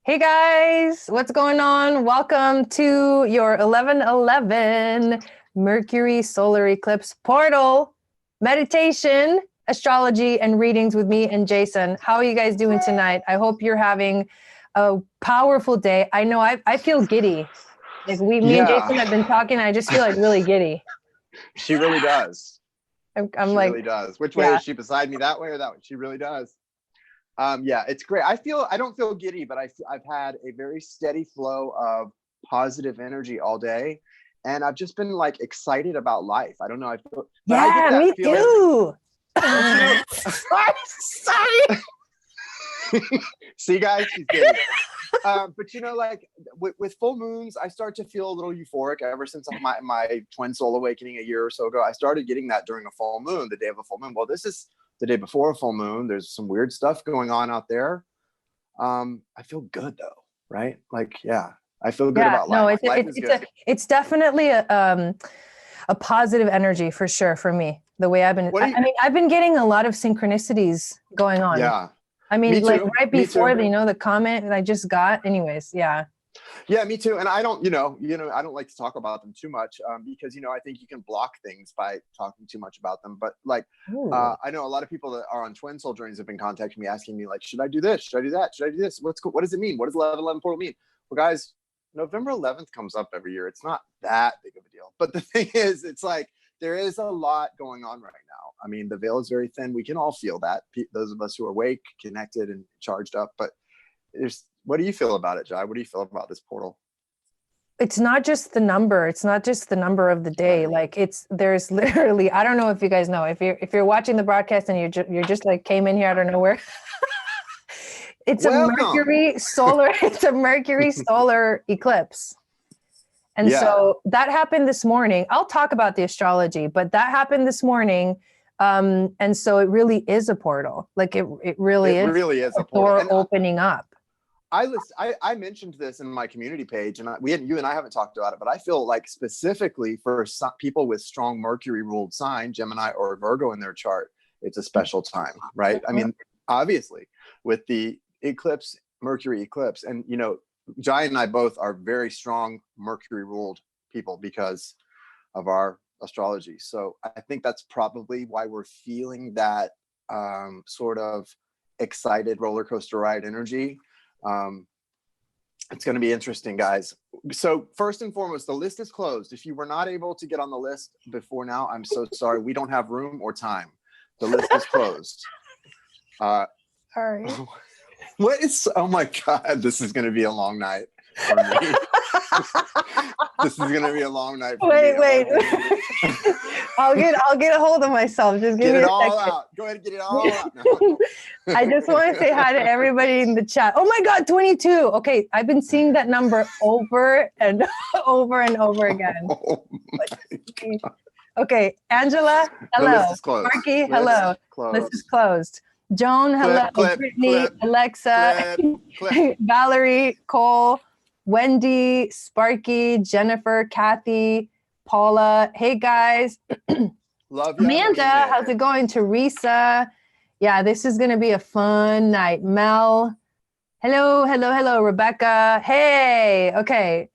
Hey guys, what's going on? Welcome to your 11/11 Mercury solar eclipse portal meditation, astrology, and readings with me and Jason. How are you guys doing tonight? I hope you're having a powerful day. I know I feel giddy. Like me and Jason have been talking. I just feel like really giddy. She really does. I'm she like, really does. Which way is she, beside me, that way or that way? She really does. Yeah, it's great. I don't feel giddy, but I've had a very steady flow of positive energy all day, and I've just been like excited about life. I don't know. I get that me too. Sorry. See, guys, she's giddy. But you know, like with full moons, I start to feel a little euphoric. Ever since my twin soul awakening a year or so ago, I started getting that during a full moon, the day of a full moon. Well, this is the day before a full moon. There's some weird stuff going on out there. I feel good though, right? Like, yeah, I feel good about life. No, it's definitely a positive energy for sure for me. The way I've been, I've been getting a lot of synchronicities going on. Yeah. I mean, like right before the comment that I just got. Anyways, yeah. Yeah, me too. And I don't, I don't like to talk about them too much because, I think you can block things by talking too much about them. But like, I know a lot of people that are on twin soul journeys have been contacting me, asking me like, should I do this? Should I do that? Should I do this? What does it mean? What does 11/11 portal mean? Well, guys, November 11th comes up every year. It's not that big of a deal. But the thing is, it's like, there is a lot going on right now. I mean, the veil is very thin. We can all feel that. Those of us who are awake, connected, and charged up. But what do you feel about it, Jai? What do you feel about this portal? It's not just the number. It's not just the number of the day. Right. Like there's literally, I don't know if you guys know, if you're watching the broadcast and you're just like came in here out of nowhere. It's a Mercury solar eclipse. And so that happened this morning. I'll talk about the astrology, but that happened this morning. And so it really is a portal. Like it really is a door opening up. I mentioned this in my community page, and you and I haven't talked about it, but I feel like specifically for some people with strong Mercury ruled sign, Gemini or Virgo in their chart, it's a special time, right? I mean, obviously with the eclipse, Mercury eclipse, and Jai and I both are very strong Mercury ruled people because of our astrology. So I think that's probably why we're feeling that sort of excited roller coaster ride energy. It's going to be interesting, guys. So first and foremost, the list is closed. If you were not able to get on the list before now, I'm so sorry. We don't have room or time. The list is closed. Sorry. Oh my God, this is going to be a long night for me. This is going to be a long night for me. Wait. I'll get a hold of myself. Just give me a second. Get it all out. Go ahead and get it all out. No. I just want to say hi to everybody in the chat. Oh my God, 22. Okay, I've been seeing that number over and over and over again. Oh okay, Angela, hello. The list is closed. Marky, hello. List is closed. Joan, hello. Brittany, Alexa, Valerie, Cole, Wendy, Sparky, Jennifer, Kathy, Paula. Hey guys. Love you. Amanda, how's it going? Teresa. Yeah, this is going to be a fun night. Mel. Hello. Rebecca. Hey. Okay.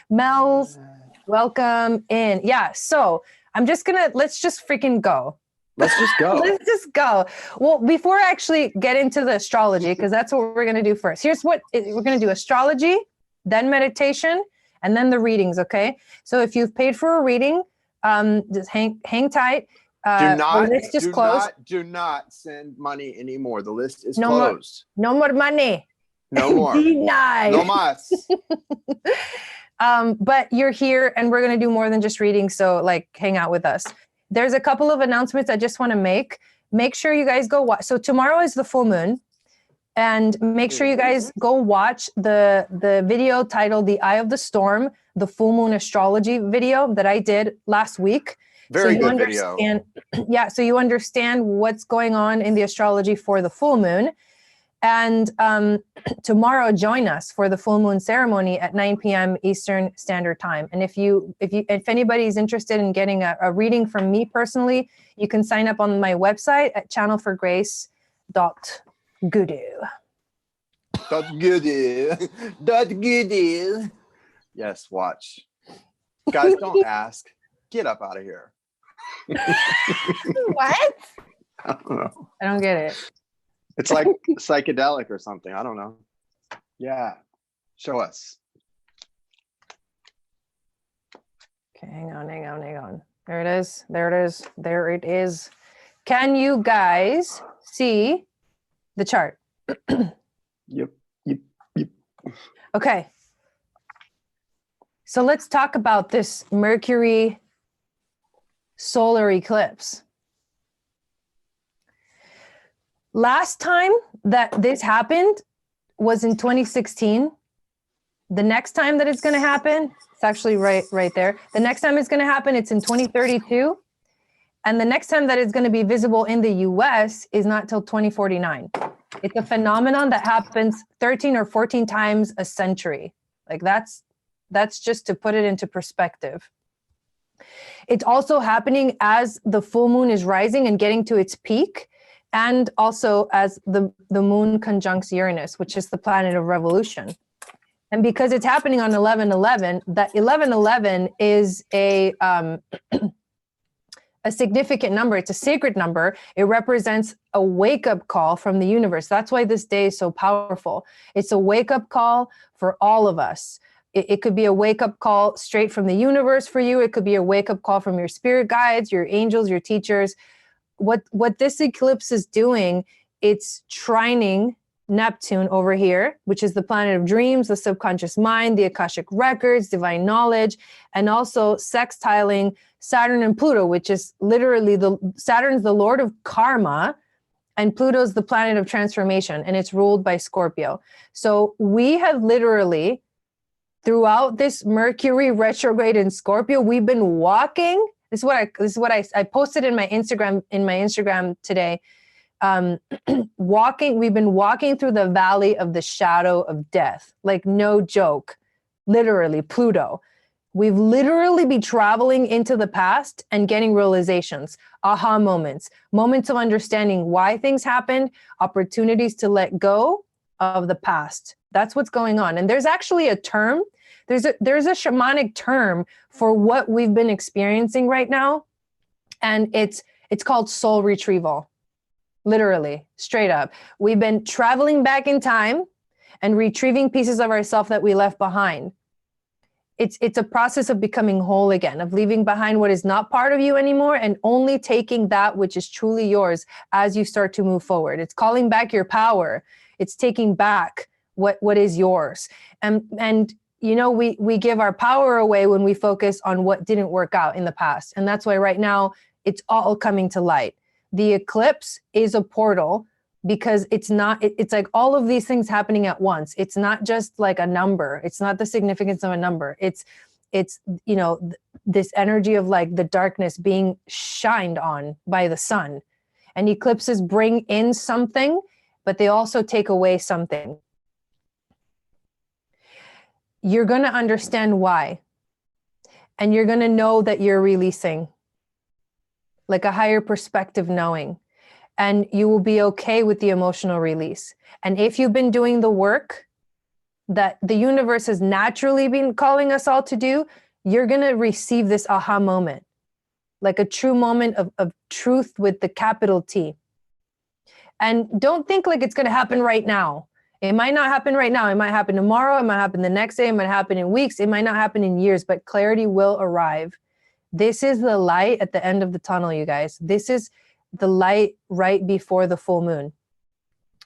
Mel's, welcome in. Yeah. So let's just freaking go. Let's just go. Well, before I actually get into the astrology, because that's what we're going to do first. Here's what we're going to do: astrology, then meditation, and then the readings. Okay. So if you've paid for a reading, just hang tight. The list is closed. Do not send money anymore. The list is closed. No more money. No more. Denied. No mas. But you're here, and we're going to do more than just reading. So like, hang out with us. There's a couple of announcements I just want to make. Make sure you guys go watch. So tomorrow is the full moon, and make sure you guys go watch the video titled "The Eye of the Storm," the full moon astrology video that I did last week. Very good video. Yeah, so you understand what's going on in the astrology for the full moon. And tomorrow, join us for the full moon ceremony at 9 p.m. Eastern Standard Time. And if anybody is interested in getting a reading from me personally, you can sign up on my website at channelforgrace.guru. That's goody. That's goody. Yes, watch. Guys, don't ask. Get up out of here. What? I don't know. I don't get it. It's like psychedelic or something. I don't know. Yeah. Show us. Okay, hang on. There it is. There it is. Can you guys see the chart? Yep. Okay. So let's talk about this Mercury solar eclipse. Last time that this happened was in 2016. The next time that it's going to happen, it's actually right there. The next time it's going to happen, it's in 2032. And the next time that it's going to be visible in the US is not till 2049. It's a phenomenon that happens 13 or 14 times a century. Like that's just to put it into perspective. It's also happening as the full moon is rising and getting to its peak, and also as the moon conjuncts Uranus, which is the planet of revolution. And because it's happening on 11/11, that 11/11 is a significant number. It's a sacred number. It represents a wake-up call from the universe. That's why this day is so powerful. It's a wake-up call for all of us. It could be a wake-up call straight from the universe for you. It could be a wake-up call from your spirit guides, your angels, your teachers. What this eclipse is doing, it's trining Neptune over here, which is the planet of dreams, the subconscious mind, the Akashic records, divine knowledge, and also sextiling Saturn and Pluto, which is literally Saturn's the lord of karma, and Pluto's the planet of transformation, and it's ruled by Scorpio. So we have literally, throughout this Mercury retrograde in Scorpio, we've been walking. This is what I posted in my Instagram today. We've been walking through the valley of the shadow of death. Like, no joke. Literally, Pluto. We've literally been traveling into the past and getting realizations, aha moments of understanding why things happened, opportunities to let go of the past. That's what's going on. And there's actually a term. There's a shamanic term for what we've been experiencing right now. And it's called soul retrieval. Literally, straight up. We've been traveling back in time and retrieving pieces of ourselves that we left behind. It's a process of becoming whole again, of leaving behind what is not part of you anymore and only taking that which is truly yours as you start to move forward. It's calling back your power. It's taking back what is yours. And you know, we give our power away when we focus on what didn't work out in the past. And that's why right now it's all coming to light. The eclipse is a portal because it's like all of these things happening at once. It's not just like a number. It's not the significance of a number. It's you know, this energy of like the darkness being shined on by the sun. And eclipses bring in something, but they also take away something. You're going to understand why. And you're going to know that you're releasing, like a higher perspective knowing. And you will be okay with the emotional release. And if you've been doing the work that the universe has naturally been calling us all to do, you're going to receive this aha moment, like a true moment of truth with the capital T. And don't think like it's going to happen right now. It might not happen right now. It might happen tomorrow. It might happen the next day. It might happen in weeks. It might not happen in years, but clarity will arrive. This is the light at the end of the tunnel, you guys. This is the light right before the full moon.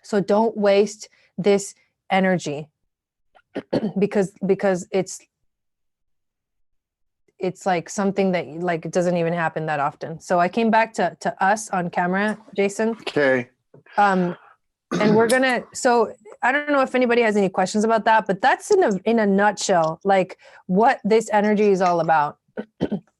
So don't waste this energy because it's like something that like it doesn't even happen that often. So I came back to us on camera, Jason. Okay. And we're gonna, so I don't know if anybody has any questions about that, but that's in a nutshell, like what this energy is all about.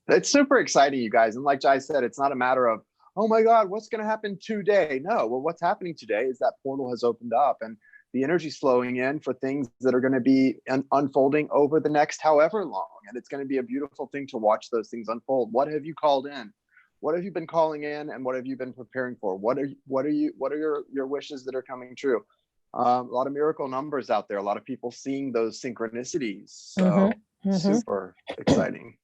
It's super exciting, you guys. And like Jai said, it's not a matter of, oh my God, what's going to happen today? No, well, what's happening today is that portal has opened up and the energy's flowing in for things that are going to be unfolding over the next however long. And it's going to be a beautiful thing to watch those things unfold. What have you called in? What have you been calling in, and what have you been preparing for? What are your wishes that are coming true? A lot of miracle numbers out there. A lot of people seeing those synchronicities. So Mm-hmm. Mm-hmm. super exciting.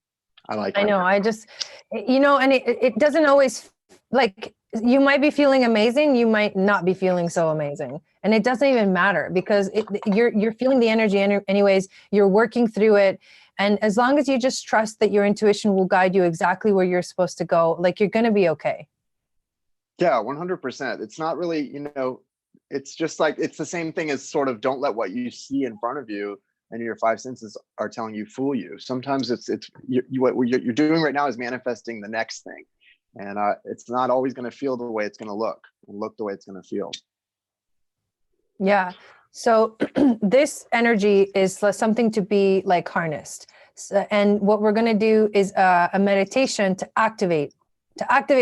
I like I it. know. I just, and it doesn't always, like, you might be feeling amazing. You might not be feeling so amazing. And it doesn't even matter because you're feeling the energy anyways. You're working through it. And as long as you just trust that your intuition will guide you exactly where you're supposed to go, like, you're going to be okay. Yeah, 100%. It's not really, it's just like, it's the same thing as sort of don't let what you see in front of you and your five senses are telling you fool you. Sometimes what you're doing right now is manifesting the next thing. And it's not always going to feel the way it's going to look and look the way it's going to feel. Yeah. So this energy is something to be like harnessed. So, and what we're going to do is a meditation to activate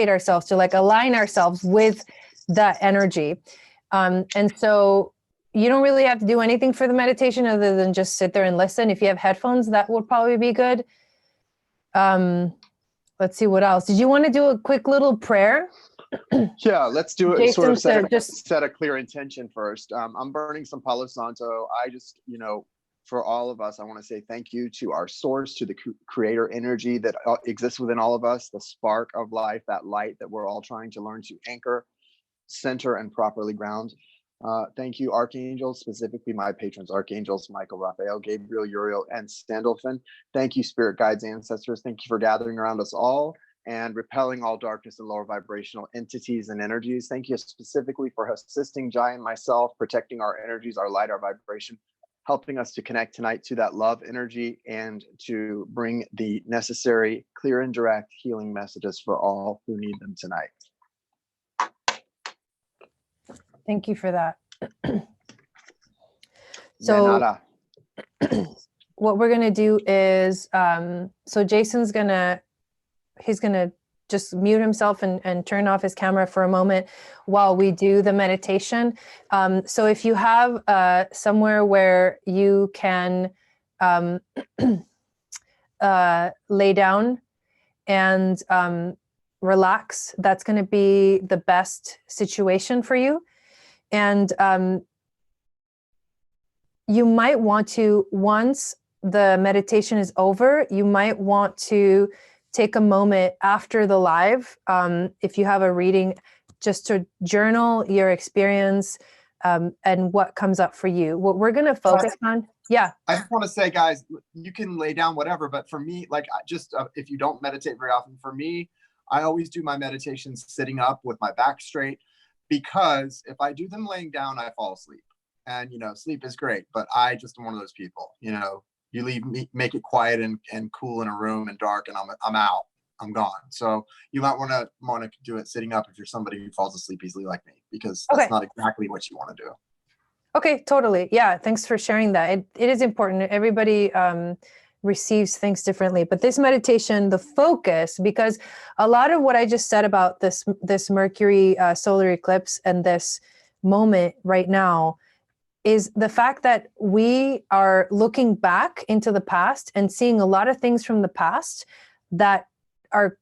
ourselves, to like align ourselves with that energy. And so you don't really have to do anything for the meditation other than just sit there and listen. If you have headphones, that would probably be good. Let's see what else. Did you want to do a quick little prayer? Yeah, let's do it. Jason, Sort of set a clear intention first. I'm burning some Palo Santo. I just, for all of us, I want to say thank you to our source, to the creator energy that exists within all of us, the spark of life, that light that we're all trying to learn to anchor, center, and properly ground. Thank you, archangels, specifically my patrons, Archangels Michael, Raphael, Gabriel, Uriel, and Sandalphon. Thank you, spirit guides, ancestors. Thank you for gathering around us all and repelling all darkness and lower vibrational entities and energies. Thank you specifically for assisting Jai and myself, protecting our energies, our light, our vibration, helping us to connect tonight to that love energy and to bring the necessary, clear and direct healing messages for all who need them tonight. Thank you for that. So what we're going to do is, so Jason's he's going to just mute himself and turn off his camera for a moment while we do the meditation. So if you have somewhere where you can lay down and relax, that's going to be the best situation for you. And you might want to, once the meditation is over, you might want to take a moment after the live, if you have a reading, just to journal your experience and what comes up for you. What we're going to focus on. Yeah. I just want to say, guys, you can lay down whatever, but for me, like, if you don't meditate very often, for me, I always do my meditations sitting up with my back straight, because if I do them laying down, I fall asleep. And, sleep is great, but I just am one of those people, you leave me, make it quiet and cool in a room and dark, and I'm out, I'm gone. So you might want to do it sitting up if you're somebody who falls asleep easily like me, because that's not exactly what you want to do. Okay, totally. Yeah, thanks for sharing that. It is important. Everybody receives things differently, but this meditation, the focus, because a lot of what I just said about this Mercury solar eclipse and this moment right now is the fact that we are looking back into the past and seeing a lot of things from the past that are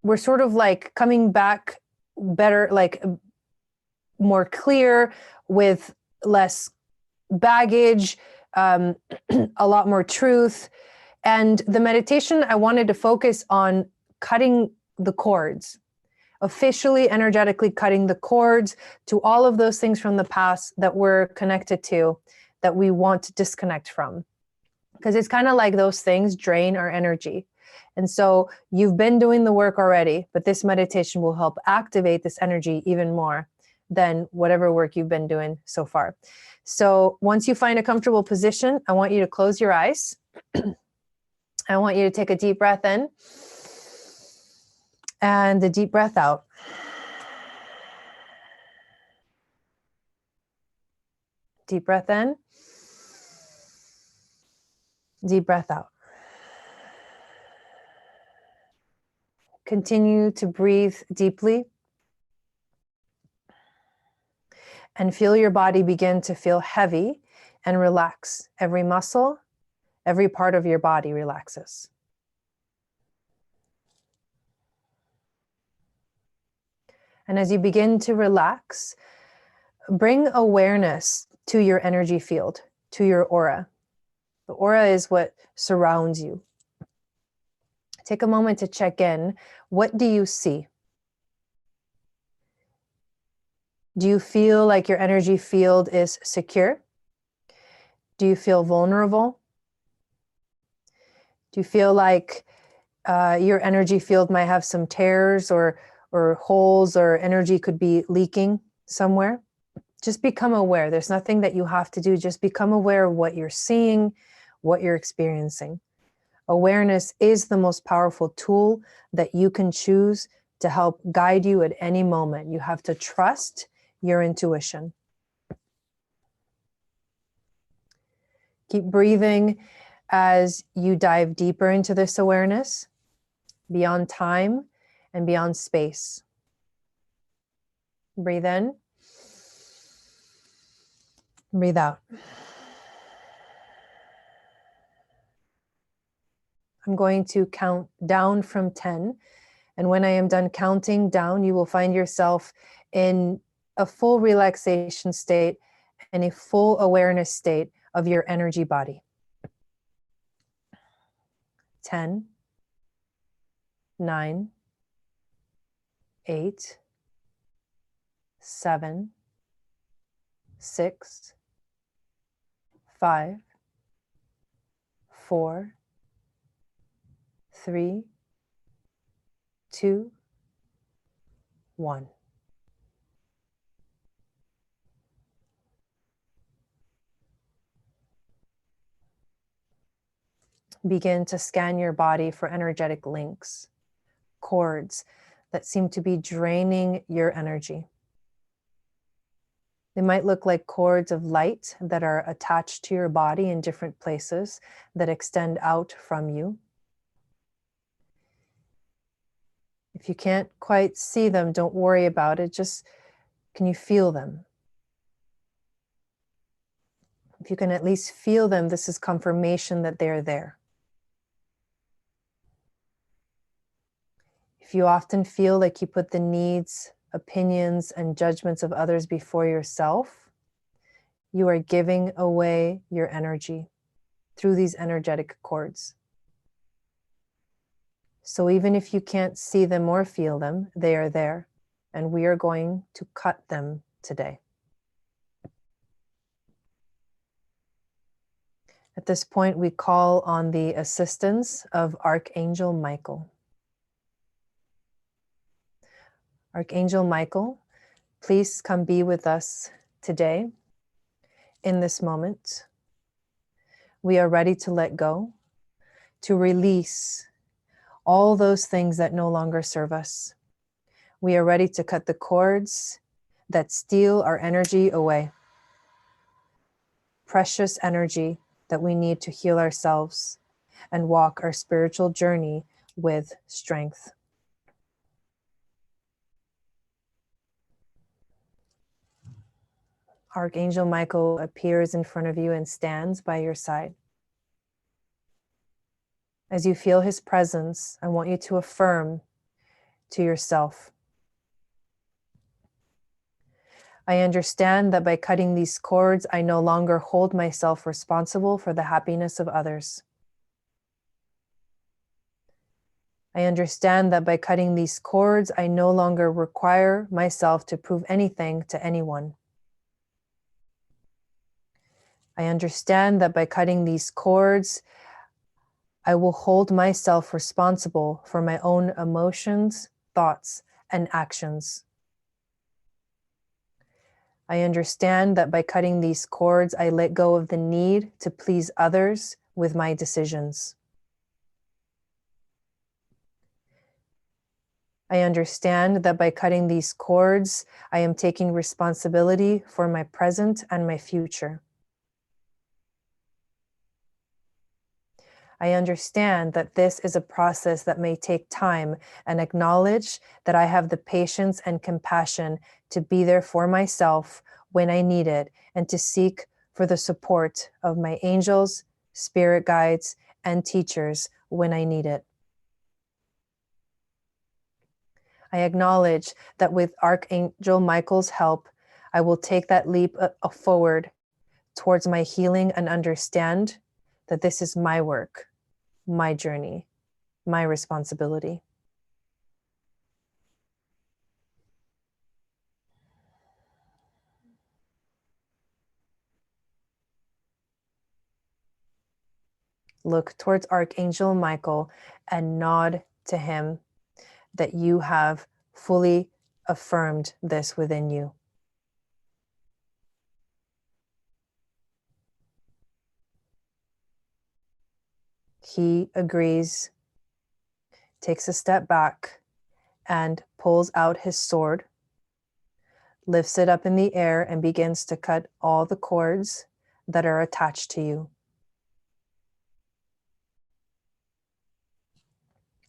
we're sort of like coming back better, like more clear, with less baggage, a lot more truth. And the meditation, I wanted to focus on cutting the cords, officially, energetically cutting the cords to all of those things from the past that we're connected to, that we want to disconnect from. Because it's kind of like those things drain our energy. And so you've been doing the work already, but this meditation will help activate this energy even more than whatever work you've been doing so far. So once you find a comfortable position, I want you to close your eyes. I want you to take a deep breath in and a deep breath out. Deep breath in, deep breath out. Continue to breathe deeply and feel your body begin to feel heavy and relax. Every muscle, every part of your body relaxes. And as you begin to relax, bring awareness to your energy field, to your aura. The aura is what surrounds you. Take a moment to check in. What do you see? Do you feel like your energy field is secure? Do you feel vulnerable? Do you feel like your energy field might have some tears or holes, or energy could be leaking somewhere? Just become aware. There's nothing that you have to do. Just become aware of what you're seeing, what you're experiencing. Awareness is the most powerful tool that you can choose to help guide you at any moment. You have to trust your intuition. Keep breathing as you dive deeper into this awareness, beyond time and beyond space. Breathe in. Breathe out. I'm going to count down from 10. And when I am done counting down, you will find yourself in a full relaxation state and a full awareness state of your energy body. 10, 9, 8, 7, 6, 5, 4, 3, 2, 1. Begin to scan your body for energetic links, cords that seem to be draining your energy. They might look like cords of light that are attached to your body in different places that extend out from you. If you can't quite see them, don't worry about it. Just, can you feel them? If you can at least feel them, this is confirmation that they're there. If you often feel like you put the needs, opinions, and judgments of others before yourself, you are giving away your energy through these energetic cords. So even if you can't see them or feel them, they are there, and we are going to cut them today. At this point, we call on the assistance of Archangel Michael. Archangel Michael, please come be with us today in this moment. We are ready to let go, to release all those things that no longer serve us. We are ready to cut the cords that steal our energy away. Precious energy that we need to heal ourselves and walk our spiritual journey with strength. Archangel Michael appears in front of you and stands by your side. As you feel his presence, I want you to affirm to yourself, I understand that by cutting these cords, I no longer hold myself responsible for the happiness of others. I understand that by cutting these cords, I no longer require myself to prove anything to anyone. I understand that by cutting these cords, I will hold myself responsible for my own emotions, thoughts, and actions. I understand that by cutting these cords, I let go of the need to please others with my decisions. I understand that by cutting these cords, I am taking responsibility for my present and my future. I understand that this is a process that may take time, and acknowledge that I have the patience and compassion to be there for myself when I need it, and to seek for the support of my angels, spirit guides, and teachers when I need it. I acknowledge that with Archangel Michael's help, I will take that leap forward towards my healing and understand that this is my work, my journey, my responsibility. Look towards Archangel Michael and nod to him that you have fully affirmed this within you. He agrees, takes a step back, and pulls out his sword, lifts it up in the air, and begins to cut all the cords that are attached to you.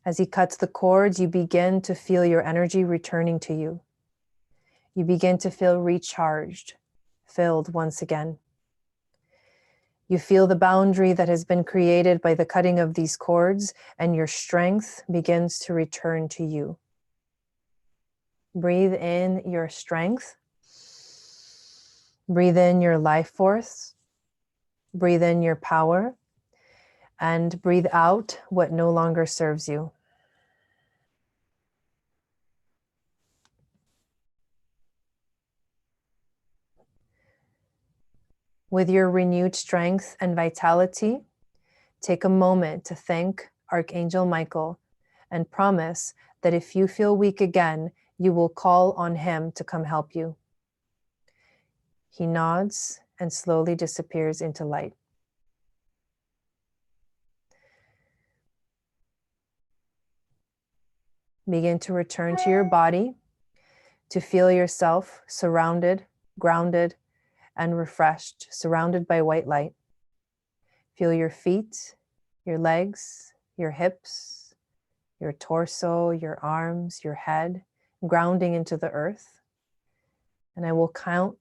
As he cuts the cords, you begin to feel your energy returning to you. You begin to feel recharged, filled once again. You feel the boundary that has been created by the cutting of these cords, and your strength begins to return to you. Breathe in your strength. Breathe in your life force. Breathe in your power. And breathe out what no longer serves you. With your renewed strength and vitality, take a moment to thank Archangel Michael and promise that if you feel weak again, you will call on him to come help you. He nods and slowly disappears into light. Begin to return to your body, to feel yourself surrounded, grounded, and refreshed, surrounded by white light. Feel your feet, your legs, your hips, your torso, your arms, your head, grounding into the earth. And I will count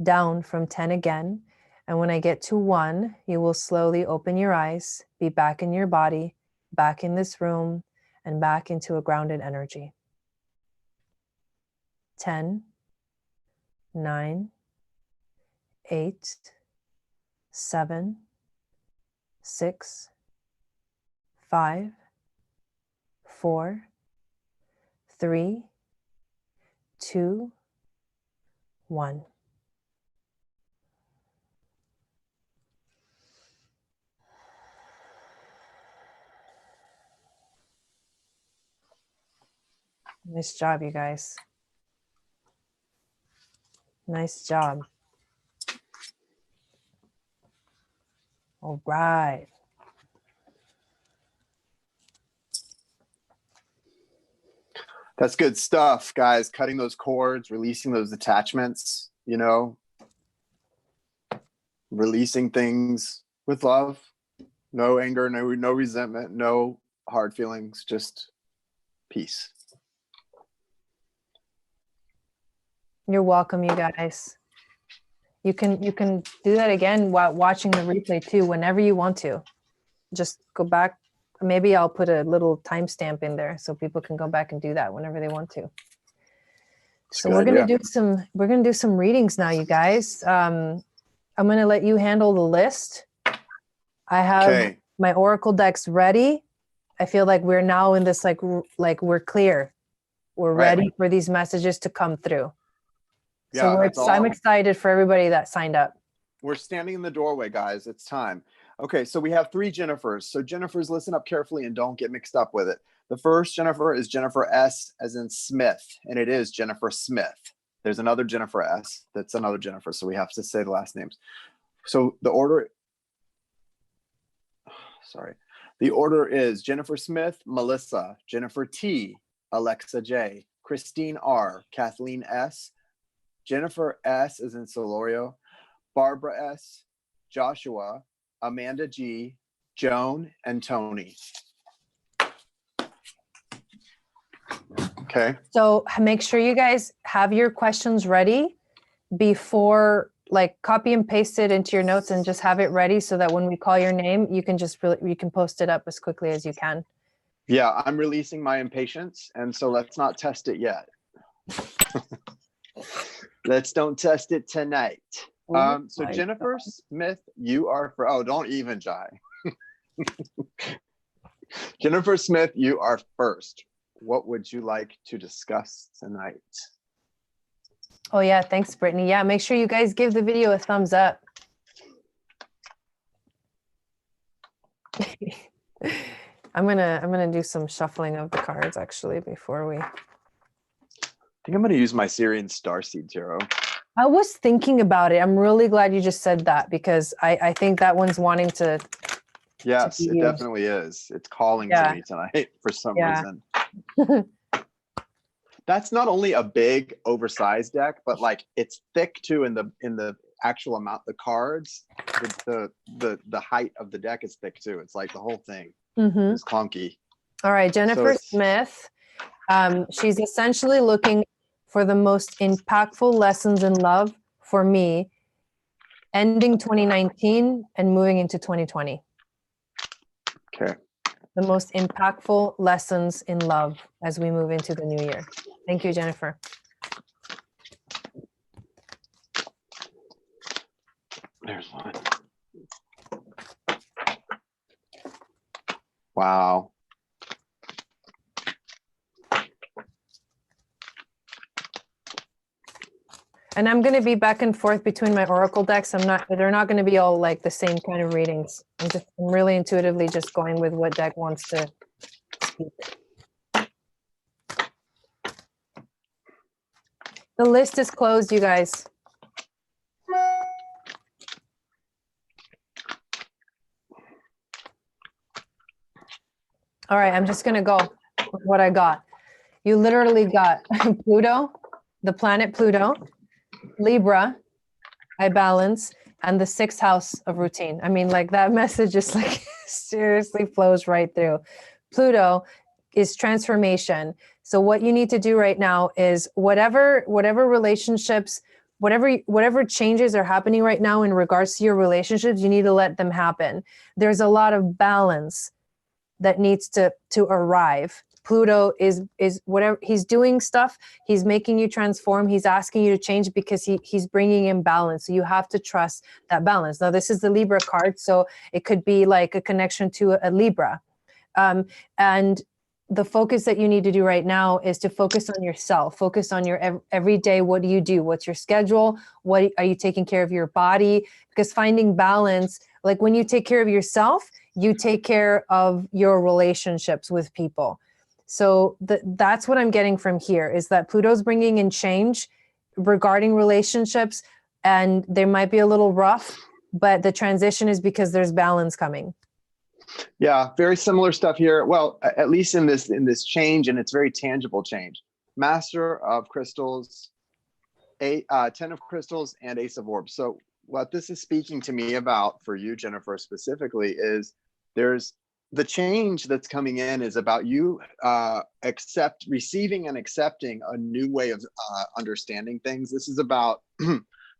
down from 10 again. And when I get to 1, you will slowly open your eyes, be back in your body, back in this room, and back into a grounded energy. 10, 9, 8, 7, 6, 5, 4, 3, 2, 1. Nice job, you guys. Nice job. All right. That's good stuff, guys. Cutting those cords, releasing those attachments, you know, releasing things with love. No anger, no resentment, no hard feelings, just peace. You're welcome, you guys. You can do that again while watching the replay too, whenever you want to. Just go back. Maybe I'll put a little timestamp in there so people can go back and do that whenever they want to. So we're gonna do some readings now, you guys. I'm gonna let you handle the list. I have my oracle decks ready. I feel like we're now in this like we're clear. We're ready for these messages to come through. Yeah, so I'm excited for everybody that signed up. We're standing in the doorway, guys. It's time. Okay, so we have 3 Jennifers. So Jennifers, listen up carefully and don't get mixed up with it. The first Jennifer is Jennifer S as in Smith, and it is Jennifer Smith. There's another Jennifer S that's another Jennifer, so we have to say the last names. So the order is Jennifer Smith, Melissa, Jennifer T, Alexa J, Christine R, Kathleen S, Jennifer S as in Solorio, Barbara S, Joshua, Amanda G, Joan, and Tony. Okay. So make sure you guys have your questions ready before, like, copy and paste it into your notes and just have it ready so that when we call your name, you can you can post it up as quickly as you can. Yeah, I'm releasing my impatience, and so let's not test it yet. Let's don't test it tonight. Oh So my Jennifer Smith, you are for, oh, don't even Jai. Jennifer Smith, you are first. What would you like to discuss tonight? Oh yeah, thanks, Brittany. Yeah, make sure you guys give the video a thumbs up. I'm gonna do some shuffling of the cards actually before we. I think I'm going to use my Syrian Starseed Tarot. I was thinking about it. I'm really glad you just said that because I think that one's wanting to. Yes, it definitely is. It's calling to me tonight for some reason. That's not only a big oversized deck, but like it's thick too in the actual amount, the cards, the height of the deck is thick too. It's like the whole thing is clunky. All right, Jennifer Smith. She's essentially looking for the most impactful lessons in love for me, ending 2019 and moving into 2020. Okay. The most impactful lessons in love as we move into the new year. Thank you, Jennifer. There's one. Wow. And I'm going to be back and forth between my oracle decks. They're not going to be all like the same kind of readings. I'm really intuitively just going with what deck wants to speak. The list is closed, you guys. All right, I'm just going to go with what I got. You literally got Pluto, the planet Pluto, Libra, I balance, and the 6th house of routine. I mean, like that message just like seriously flows right through. Pluto is transformation. So what you need to do right now is whatever relationships, whatever changes are happening right now in regards to your relationships, you need to let them happen. There's a lot of balance that needs to arrive. Pluto is whatever he's doing stuff, he's making you transform, he's asking you to change because he's bringing in balance. So you have to trust that balance. Now, this is the Libra card, so it could be like a connection to a Libra. And the focus that you need to do right now is to focus on yourself, focus on your everyday. What do you do? What's your schedule? What are you taking care of your body? Because finding balance, like when you take care of yourself, you take care of your relationships with people. So that's what I'm getting from here is that Pluto's bringing in change regarding relationships, and they might be a little rough, but the transition is because there's balance coming. Yeah, very similar stuff here. Well, at least in this change, and it's very tangible change. Master of Crystals, 10 of Crystals, and Ace of Orbs. So what this is speaking to me about for you, Jennifer, specifically, is there's the change that's coming in is about you receiving and accepting a new way of understanding things. This is about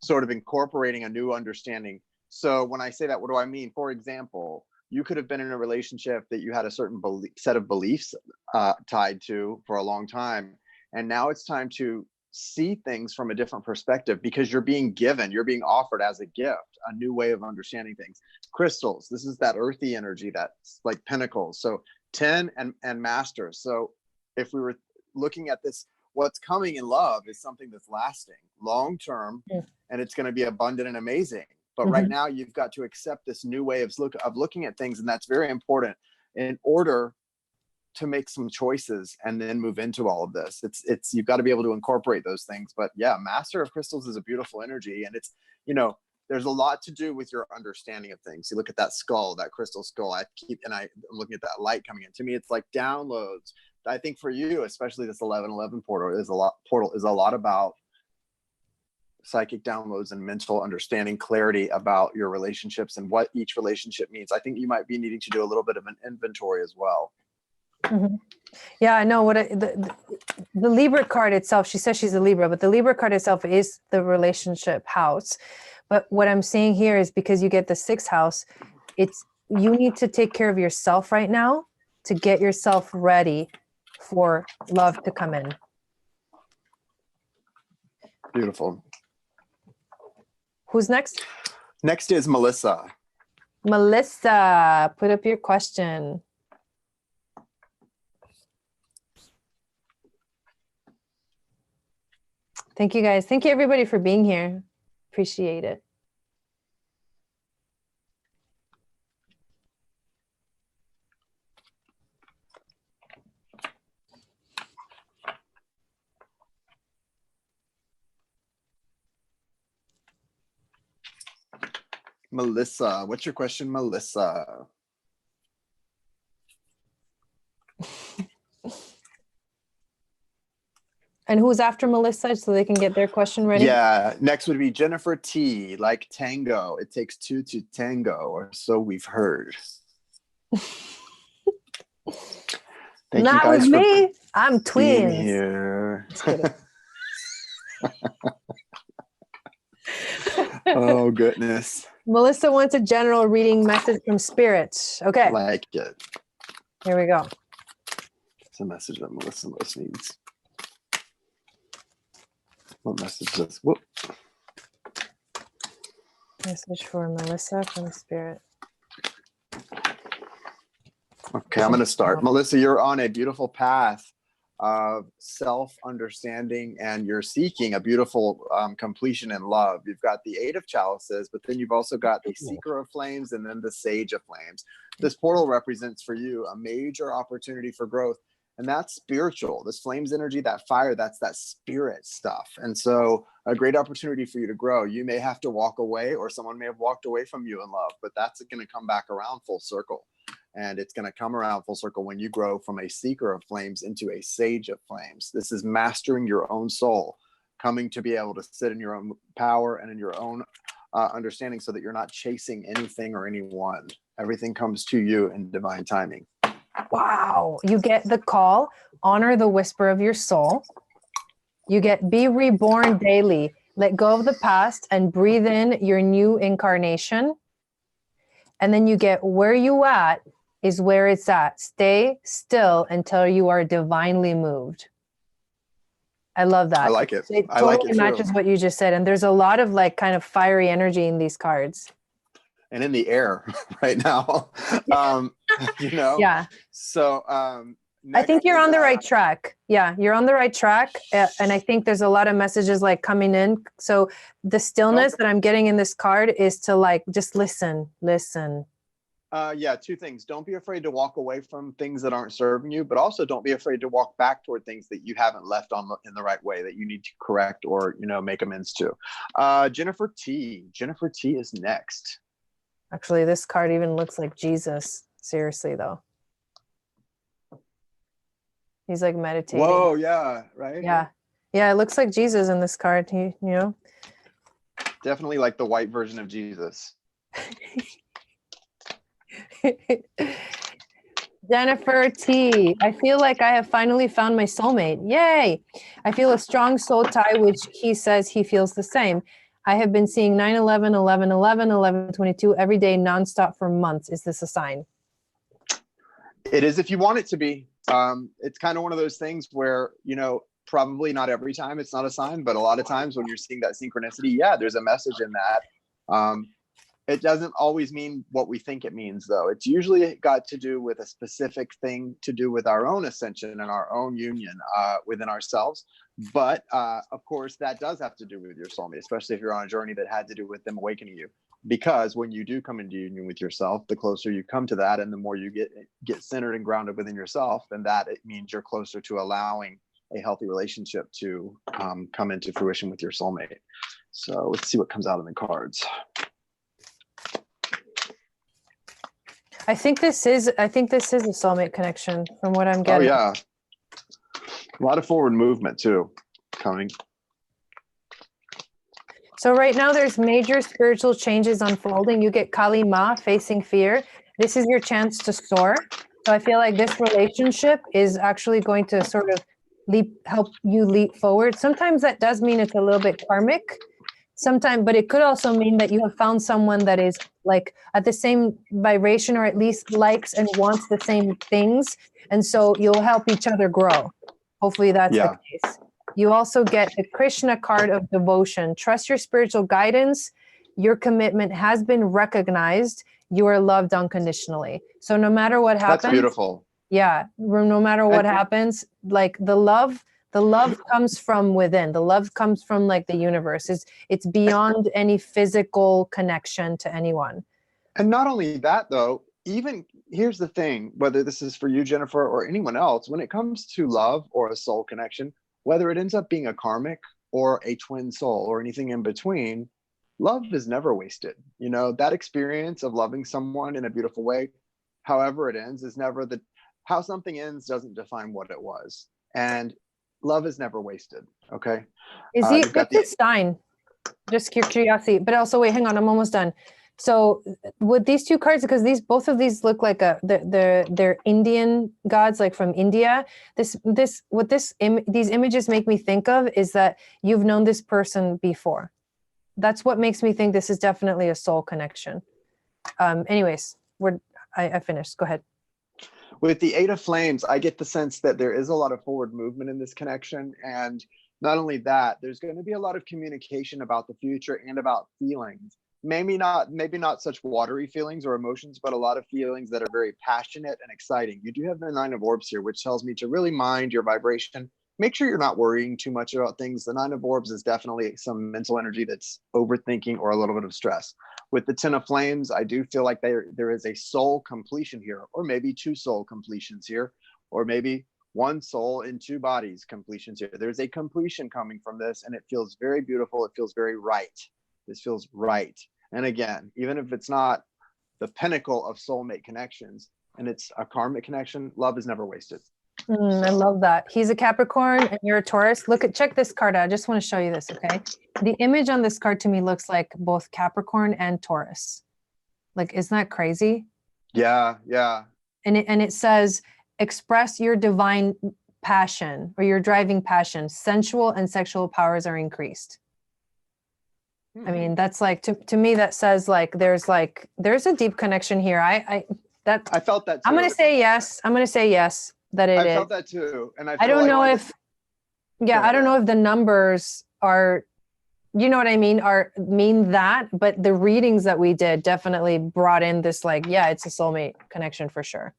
sort of incorporating a new understanding. So when I say that, what do I mean? For example, you could have been in a relationship that you had a certain set of beliefs tied to for a long time. And now it's time to see things from a different perspective because you're being offered as a gift, a new way of understanding things. Crystals, this is that earthy energy that's like pentacles. So 10 and masters. So if we were looking at this, what's coming in love is something that's lasting, long-term, and it's going to be abundant and amazing. But right now you've got to accept this new way of looking at things. And that's very important in order to make some choices and then move into all of this. It's you've got to be able to incorporate those things. But yeah, Master of Crystals is a beautiful energy, and it's, there's a lot to do with your understanding of things. You look at that skull, that crystal skull. I'm looking at that light coming in. To me, it's like downloads. I think for you, especially this 1111 portal is a lot about psychic downloads and mental understanding, clarity about your relationships and what each relationship means. I think you might be needing to do a little bit of an inventory as well. Yeah, I know the Libra card itself, she says she's a Libra, but the Libra card itself is the relationship house. But what I'm saying here is because you get the 6th house, you need to take care of yourself right now to get yourself ready for love to come in. Beautiful. Who's next? Next is Melissa. Melissa, put up your question. Thank you guys. Thank you everybody for being here. Appreciate it. Melissa, what's your question, Melissa? And who's after Melissa so they can get their question ready? Yeah, next would be Jennifer T. Like tango, it takes two to tango, or so we've heard. Thank Not you guys with for me. I'm being twins. here. Oh, goodness. Melissa wants a general reading message from Spirit. Okay, Like it. here we go. It's a message that Melissa most needs. What message is this? Whoop. Message for Melissa from Spirit. Okay, I'm going to start. Melissa, you're on a beautiful path of self-understanding, and you're seeking a beautiful completion in love. You've got the Eight of Chalices, but then you've also got the Seeker of Flames and then the Sage of Flames. This portal represents for you a major opportunity for growth, and that's spiritual. This flames energy, that fire, that's that spirit stuff. And so a great opportunity for you to grow. You may have to walk away, or someone may have walked away from you in love, but that's going to come back around full circle. And it's going to come around full circle when you grow from a Seeker of Flames into a Sage of Flames. This is mastering your own soul, coming to be able to sit in your own power and in your own understanding, so that you're not chasing anything or anyone. Everything comes to you in divine timing. Wow. You get the call, honor the whisper of your soul. You get be reborn daily. Let go of the past and breathe in your new incarnation. And then you get where you at is where it's at. Stay still until you are divinely moved. I love that. I like it. It I like totally it too. matches what you just said. And there's a lot of like kind of fiery energy in these cards. And in the air right now. You know? Yeah. So I think you're on the right track. Yeah, you're on the right track. And I think there's a lot of messages like coming in. So the stillness that I'm getting in this card is to like, just listen. Yeah, two things. Don't be afraid to walk away from things that aren't serving you, but also don't be afraid to walk back toward things that you haven't left in the right way, that you need to correct or, make amends to. Jennifer T. Jennifer T is next. Actually, this card even looks like Jesus. Seriously, though. He's like meditating. Whoa, yeah, right? Yeah. Yeah, it looks like Jesus in this card. Definitely like the white version of Jesus. Jennifer T. I feel like I have finally found my soulmate. Yay. I feel a strong soul tie, which he says he feels the same. I have been seeing 9/11, 11/11, 11/22 every day nonstop for months. Is this a sign? It is if you want it to be. It's kind of one of those things where, probably not every time it's not a sign, but a lot of times when you're seeing that synchronicity, yeah, there's a message in that. It doesn't always mean what we think it means, though. It's usually got to do with a specific thing to do with our own ascension and our own union within ourselves. But of course, that does have to do with your soulmate, especially if you're on a journey that had to do with them awakening you. Because when you do come into union with yourself, the closer you come to that, and the more you get centered and grounded within yourself, then that it means you're closer to allowing a healthy relationship to come into fruition with your soulmate. So let's see what comes out in the cards. I think this is a soulmate connection from what I'm getting. Oh yeah. A lot of forward movement too coming. So right now there's major spiritual changes unfolding. You get Kali Ma, facing fear. This is your chance to soar. So I feel like this relationship is actually going to sort of help you leap forward. Sometimes that does mean it's a little bit karmic. Sometimes, but it could also mean that you have found someone that is like at the same vibration, or at least likes and wants the same things. And so you'll help each other grow. Hopefully that's the case. You also get the Krishna card of devotion. Trust your spiritual guidance. your commitment has been recognized. You are loved unconditionally. So no matter what happens, That's beautiful. yeah, no matter what happens, like the love comes from within. The love comes from like the universe. It's beyond any physical connection to anyone. And not only that, though, even here's the thing, whether this is for you, Jennifer, or anyone else, when it comes to love or a soul connection, whether it ends up being a karmic or a twin soul or anything in between, love is never wasted. You know, that experience of loving someone in a beautiful way, however it ends, is never how something ends doesn't define what it was. And love is never wasted. Okay. Is he, what's his sign? Just curiosity, but also wait, hang on, I'm almost done. So with these two cards, because both of these look like they're Indian gods, like from India. These images make me think of is that you've known this person before. That's what makes me think this is definitely a soul connection. Anyways, I finished. Go ahead. With the Eight of Flames, I get the sense that there is a lot of forward movement in this connection. And not only that, there's going to be a lot of communication about the future and about feelings. Maybe not such watery feelings or emotions, but a lot of feelings that are very passionate and exciting. You do have the Nine of Orbs here, which tells me to really mind your vibration. Make sure you're not worrying too much about things. The Nine of Orbs is definitely some mental energy that's overthinking or a little bit of stress. With the Ten of Flames, I do feel like there is a soul completion here, or maybe two soul completions here, or maybe one soul in two bodies completions here. There's a completion coming from this, and it feels very beautiful. It feels very right. This feels right. And again, even if it's not the pinnacle of soulmate connections and it's a karmic connection, love is never wasted. I love that. He's a Capricorn and you're a Taurus. Check this card out. I just want to show you this, okay? The image on this card to me looks like both Capricorn and Taurus. Like, isn't that crazy? Yeah, yeah. And it says, express your divine passion or your driving passion. Sensual and sexual powers are increased. I mean, that's like, to me, that says like, there's a deep connection here. I felt that too. I'm going to say yes. That it is. I felt that too. And I don't know if, I don't know if the numbers are, you know what I mean, mean that, but the readings that we did definitely brought in this, like, yeah, it's a soulmate connection for sure.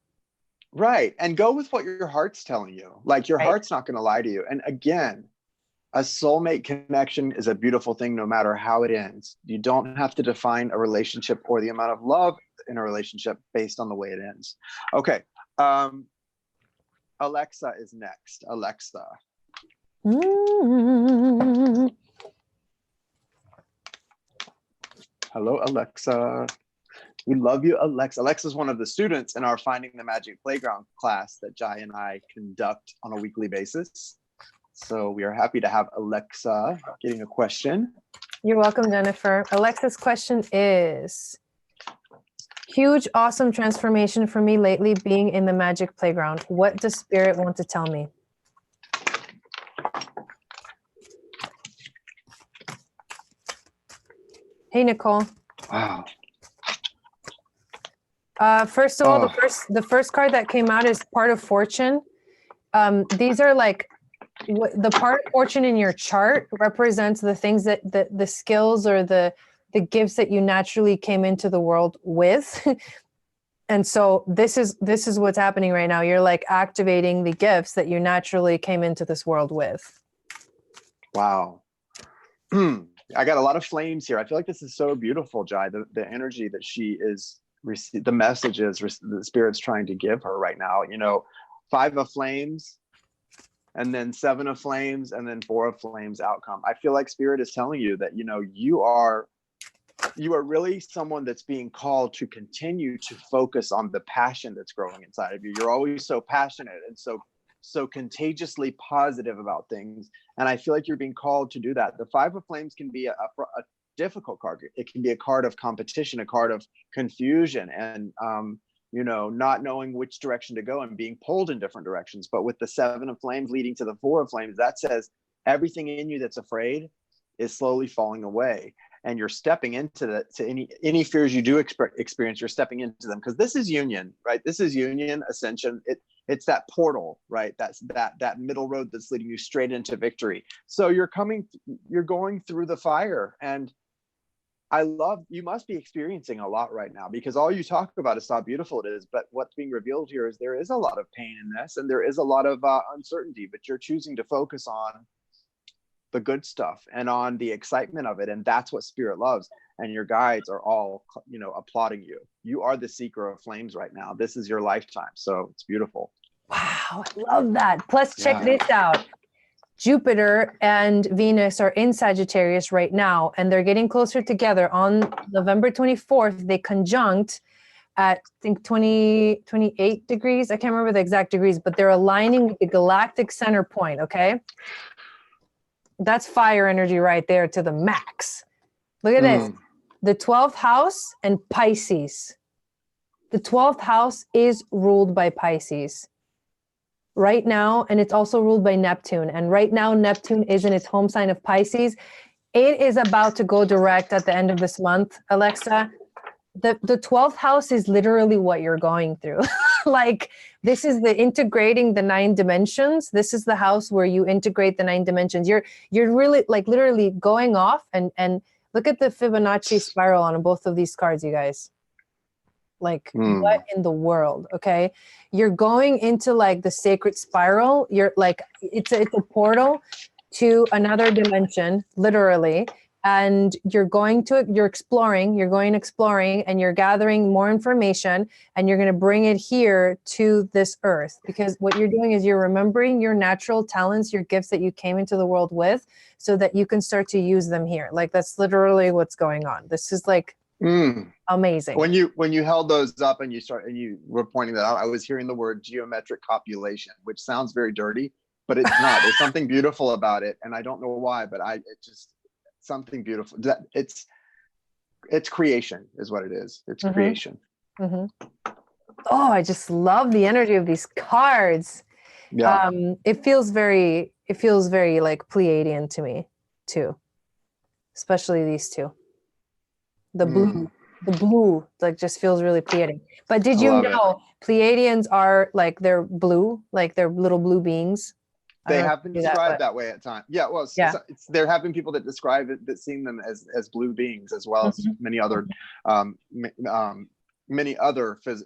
Right. And go with what your heart's telling you. Like your heart's not going to lie to you. And again, a soulmate connection is a beautiful thing, no matter how it ends. You don't have to define a relationship or the amount of love in a relationship based on the way it ends. Okay. Alexa is next. Alexa. Hello, Alexa. We love you, Alexa. Alexa's one of the students in our Finding the Magic Playground class that Jai and I conduct on a weekly basis. So we are happy to have Alexa getting a question. You're welcome, Jennifer. Alexa's question is, huge, awesome transformation for me lately being in the magic playground. What does Spirit want to tell me? Hey, Nicole. Wow. First of all, the first card that came out is Part of Fortune. These are like, the part of fortune in your chart represents the things that the skills or the gifts that you naturally came into the world with. And so this is what's happening right now. You're like activating the gifts that you naturally came into this world with. Wow. I got a lot of flames here. I feel like this is so beautiful, Jai. The energy that she is, the messages the Spirit's trying to give her right now. You know, 5 of Flames, and then 7 of Flames, and then 4 of Flames outcome. I feel like Spirit is telling you that, you know, you are really someone that's being called to continue to focus on the passion that's growing inside of you. You're always so passionate and so contagiously positive about things. And I feel like you're being called to do that. The 5 of Flames can be a difficult card. It can be a card of competition, a card of confusion, and you know, not knowing which direction to go and being pulled in different directions. But with the 7 of Flames leading to the 4 of Flames, that says everything in you that's afraid is slowly falling away. And you're stepping into that, to any fears you do experience, you're stepping into them. Because this is union, right? This is union, ascension. It's that portal, right? That's that middle road that's leading you straight into victory. So you're going through the fire. And I love, you must be experiencing a lot right now, because all you talk about is how beautiful it is. But what's being revealed here is there is a lot of pain in this, and there is a lot of uncertainty, but you're choosing to focus on the good stuff and on the excitement of it. And that's what spirit loves. And your guides are all, you know, applauding you. You are the seeker of flames right now. This is your lifetime. So it's beautiful. Wow, I love that. Plus, check Yeah. this out. Jupiter and Venus are in Sagittarius right now, and they're getting closer together. On November 24th, they conjunct at, I think, 28 degrees. I can't remember the exact degrees, but they're aligning with the galactic center point, okay? That's fire energy right there to the max. Look at this. The 12th house and Pisces. The 12th house is ruled by Pisces right now, and it's also ruled by Neptune. And right now, Neptune is in its home sign of Pisces. It is about to go direct at the end of this month, Alexa. The 12th house is literally what you're going through. Like, this is the integrating the 9 dimensions. This is the house where you integrate the 9 dimensions. You're really, like, literally going off, and look at the Fibonacci spiral on both of these cards, you guys. Like, what in the world? Okay, you're going into, like, the sacred spiral. You're like, it's a portal to another dimension, literally. And you're exploring, and you're gathering more information, and you're going to bring it here to this earth, because what you're doing is you're remembering your natural talents, your gifts that you came into the world with, so that you can start to use them here. Like, that's literally what's going on. This is like amazing. When you held those up and you were pointing that out, I was hearing the word geometric copulation, which sounds very dirty, but it's not. There's something beautiful about it, and I don't know why, but it just something beautiful. It's creation is what it is. It's creation. Oh, I just love the energy of these cards. Yeah. It feels very like Pleiadian to me too, especially these two. The blue like just feels really Pleiadian. But did you know Pleiadians are like, they're blue, like they're little blue beings? They have been described that way at times. Yeah, well, there have been people that describe it, that seeing them as blue beings, as well as many other, a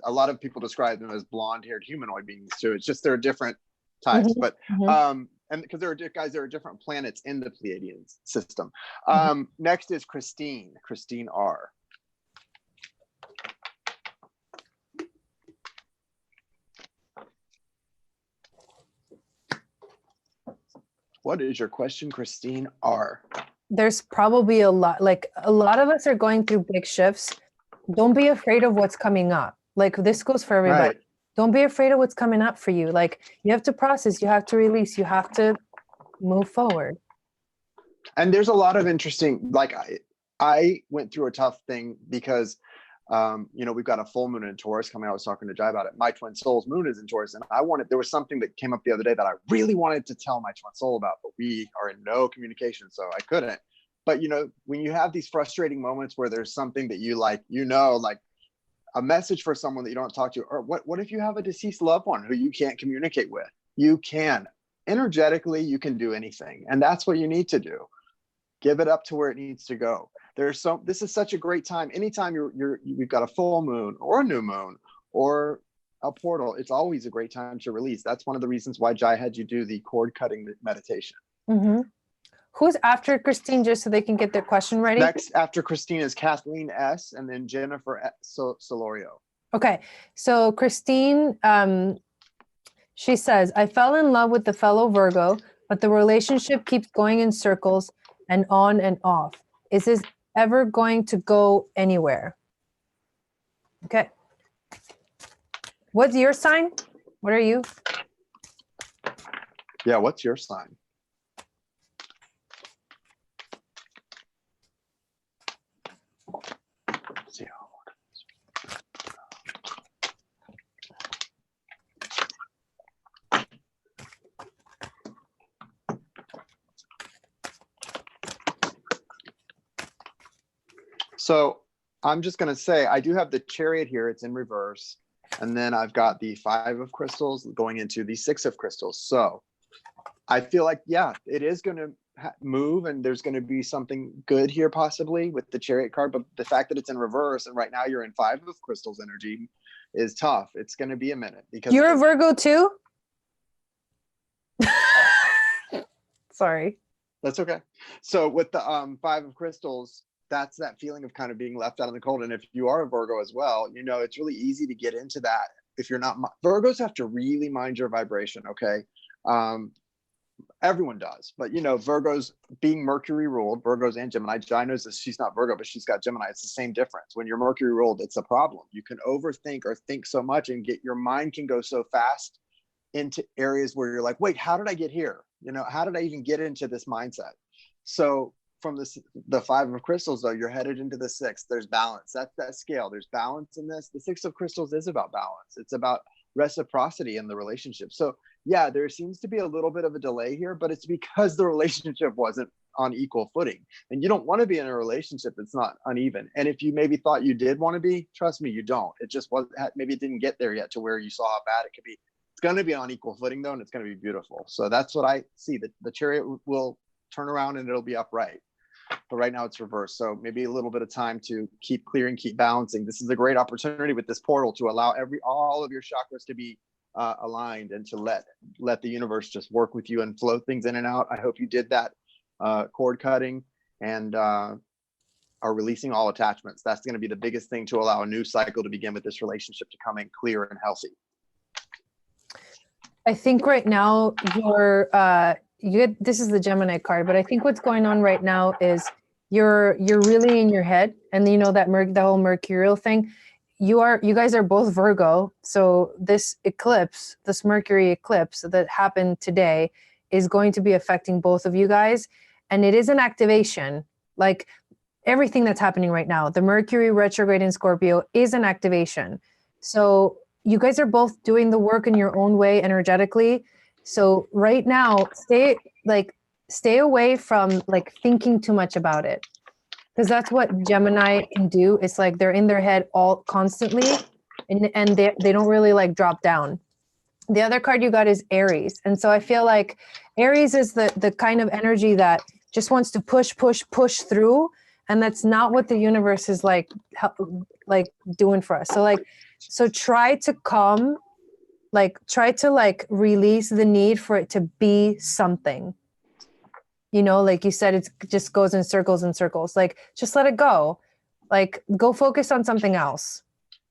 lot of people describe them as blonde-haired humanoid beings too. It's just there are different types, but and because there are different planets in the Pleiadian system. Next is Christine R. What is your question, Christine R? There's probably a lot of us are going through big shifts. Don't be afraid of what's coming up. Like, this goes for everybody. Right. Don't be afraid of what's coming up for you. Like, you have to process, you have to release, you have to move forward. And there's a lot of interesting, like, I went through a tough thing because we've got a full moon in Taurus coming. I was talking to Jai about it. My twin soul's moon is in Taurus, and there was something that came up the other day that I really wanted to tell my twin soul about, but we are in no communication, so I couldn't. But when you have these frustrating moments where there's something that you like a message for someone that you don't talk to, or what if you have a deceased loved one who you can't communicate with? You can energetically, you can do anything, and that's what you need to do. Give it up to where it needs to go. This is such a great time. Anytime we've got a full moon or a new moon or a portal, it's always a great time to release. That's one of the reasons why Jai had you do the cord cutting meditation. Who's after Christine, just so they can get their question ready? Next after Christine is Kathleen S. and then Jennifer Solorio. Okay, so Christine, she says, I fell in love with the fellow Virgo, but the relationship keeps going in circles and on and off. Is this ever going to go anywhere? Okay. What's your sign? What are you? Yeah, what's your sign? So I'm just going to say, I do have the Chariot here. It's in reverse. And then I've got the 5 of crystals going into the 6 of crystals. So I feel like, yeah, it is going to, move, and there's going to be something good here possibly with the Chariot card. But the fact that it's in reverse and right now you're in 5 of crystals energy is tough. It's going to be a minute because you're a Virgo too. Sorry. That's okay. So with the 5 of crystals, that's that feeling of kind of being left out in the cold. And if you are a Virgo as well, you know, it's really easy to get into that. If you're not, Virgos have to really mind your vibration. Okay. Everyone does, but you know, Virgos being Mercury ruled, Virgos and Gemini. Jai knows this, she's not Virgo, but she's got Gemini. It's the same difference. When you're Mercury ruled, it's a problem. You can overthink or think so much and your mind can go so fast into areas where you're like, wait, how did I get here? You know, how did I even get into this mindset? So from the 5 of crystals, though, you're headed into the 6th. There's balance. That's that scale. There's balance in this. The 6 of crystals is about balance. It's about reciprocity in the relationship. So yeah, there seems to be a little bit of a delay here, but it's because the relationship wasn't on equal footing. And you don't want to be in a relationship that's not uneven. And if you maybe thought you did want to be, trust me, you don't. It just wasn't, maybe it didn't get there yet to where you saw how bad it could be. It's going to be on equal footing though, and it's going to be beautiful. So that's what I see. The Chariot will turn around and it'll be upright. But right now it's reversed. So maybe a little bit of time to keep clearing, keep balancing. This is a great opportunity with this portal to allow all of your chakras to be aligned and to let the universe just work with you and flow things in and out. I hope you did that cord cutting and are releasing all attachments. That's going to be the biggest thing to allow a new cycle to begin with this relationship to come in clear and healthy. I think right now this is the Gemini card, but I think what's going on right now is you're really in your head, and you know that the whole mercurial thing. You guys are both Virgo, so this eclipse, this Mercury eclipse that happened today, is going to be affecting both of you guys, and it is an activation. Like everything that's happening right now, the Mercury retrograde in Scorpio is an activation. So you guys are both doing the work in your own way energetically. So right now, stay away from like thinking too much about it. Because that's what Gemini can do. It's like they're in their head all constantly and they don't really like drop down. The other card you got is Aries. And so I feel like Aries is the kind of energy that just wants to push through. And that's not what the universe is like doing for us. So try to calm, try to release the need for it to be something. You know, like you said, it just goes in circles and circles. Like, just let it go. Like, go focus on something else,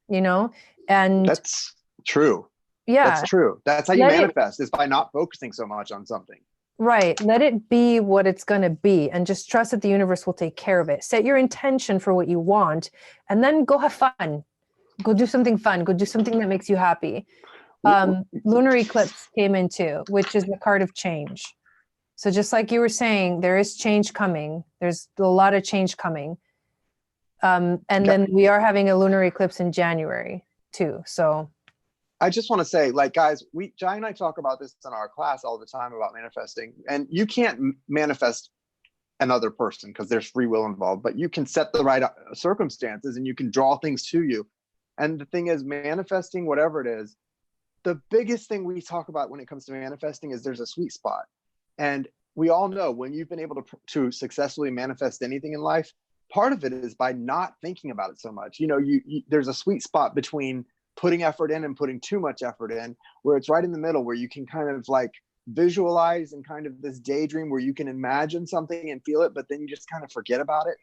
you know? And that's true. Yeah. That's true. That's how you manifest, is by not focusing so much on something. Right. Let it be what it's going to be and just trust that the universe will take care of it. Set your intention for what you want and then go have fun. Go do something fun. Go do something that makes you happy. Lunar eclipse came in too, which is the card of change. So just like you were saying, there is change coming. There's a lot of change coming. And then we are having a lunar eclipse in January too. So I just want to say, like, guys, Jai and I talk about this in our class all the time about manifesting, and you can't manifest another person because there's free will involved, but you can set the right circumstances and you can draw things to you. And the thing is, manifesting, whatever it is, the biggest thing we talk about when it comes to manifesting is there's a sweet spot. And we all know when you've been able to successfully manifest anything in life, part of it is by not thinking about it so much. You know, there's a sweet spot between putting effort in and putting too much effort in, where it's right in the middle, where you can kind of like visualize and kind of this daydream where you can imagine something and feel it, but then you just kind of forget about it.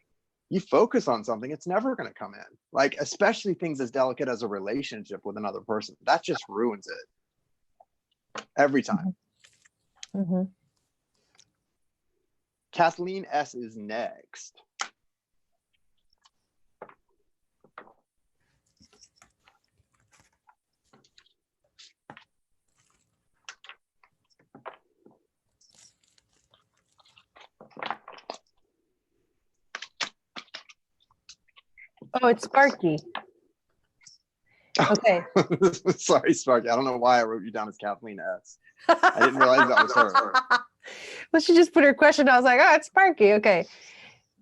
You focus on something, it's never going to come in. Like, especially things as delicate as a relationship with another person. That just ruins it every time. Mm-hmm. Kathleen S. is next. Oh, it's Sparky. Okay. Sorry, Sparky. I don't know why I wrote you down as Kathleen S. I didn't realize that was her. Well, she just put her question. I was like, oh, it's Sparky. Okay.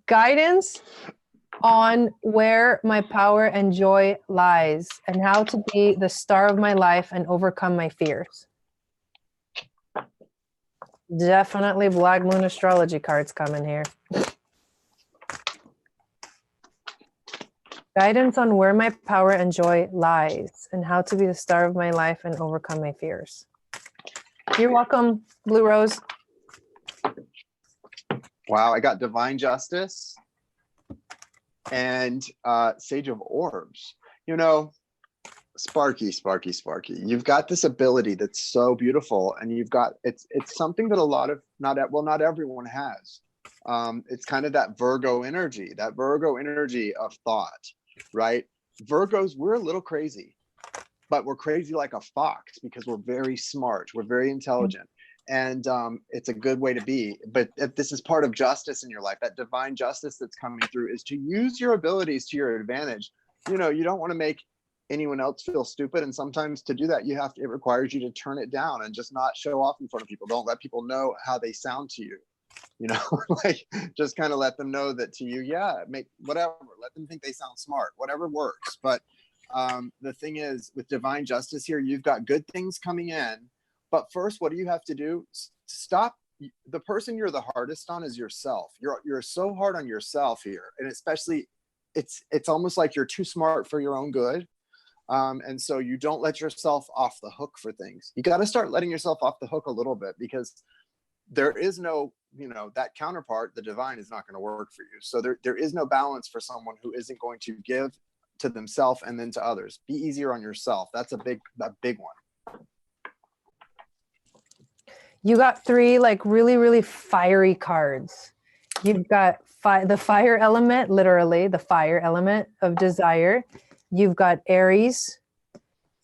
Guidance on where my power and joy lies and how to be the star of my life and overcome my fears. Definitely Black Moon astrology cards coming here. Guidance on where my power and joy lies and how to be the star of my life and overcome my fears. You're welcome, Blue Rose. Wow, I got Divine Justice and Sage of Orbs. You know, Sparky. You've got this ability that's so beautiful, and you've got it's something that a lot of not everyone has. It's kind of that Virgo energy of thought, right? Virgos, we're a little crazy, but we're crazy like a fox because we're very smart, we're very intelligent, and it's a good way to be. But if this is part of justice in your life, that divine justice that's coming through is to use your abilities to your advantage. You know, you don't want to make anyone else feel stupid, and sometimes to do that it requires you to turn it down and just not show off in front of people. Don't let people know how they sound to you, you know. Like, just kind of let them know that to you, yeah, make whatever, let them think they sound smart, whatever works. But the thing is, with divine justice here, you've got good things coming in, but first, what do you have to do? Stop. The person you're the hardest on is yourself. You're so hard on yourself here, and especially it's almost like you're too smart for your own good. And so you don't let yourself off the hook for things. You got to start letting yourself off the hook a little bit, because there is no, you know, that counterpart, the divine, is not going to work for you. So there is no balance for someone who isn't going to give to themselves and then to others. Be easier on yourself. That's a big one. You got 3 like really, really fiery cards. You've got the fire element, literally the fire element of desire. You've got Aries,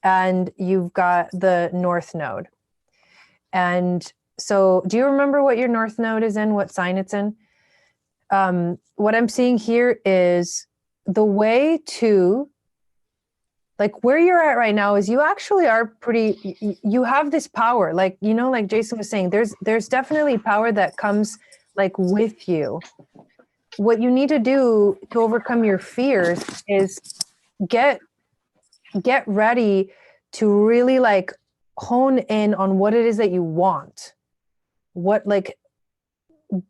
and you've got the North Node. And so do you remember what your North Node is in, what sign it's in? What I'm seeing here is the way to, like, where you're at right now is you actually are pretty, you have this power. Like, you know, like Jason was saying, there's definitely power that comes like with you. What you need to do to overcome your fears is get ready to really like hone in on what it is that you want.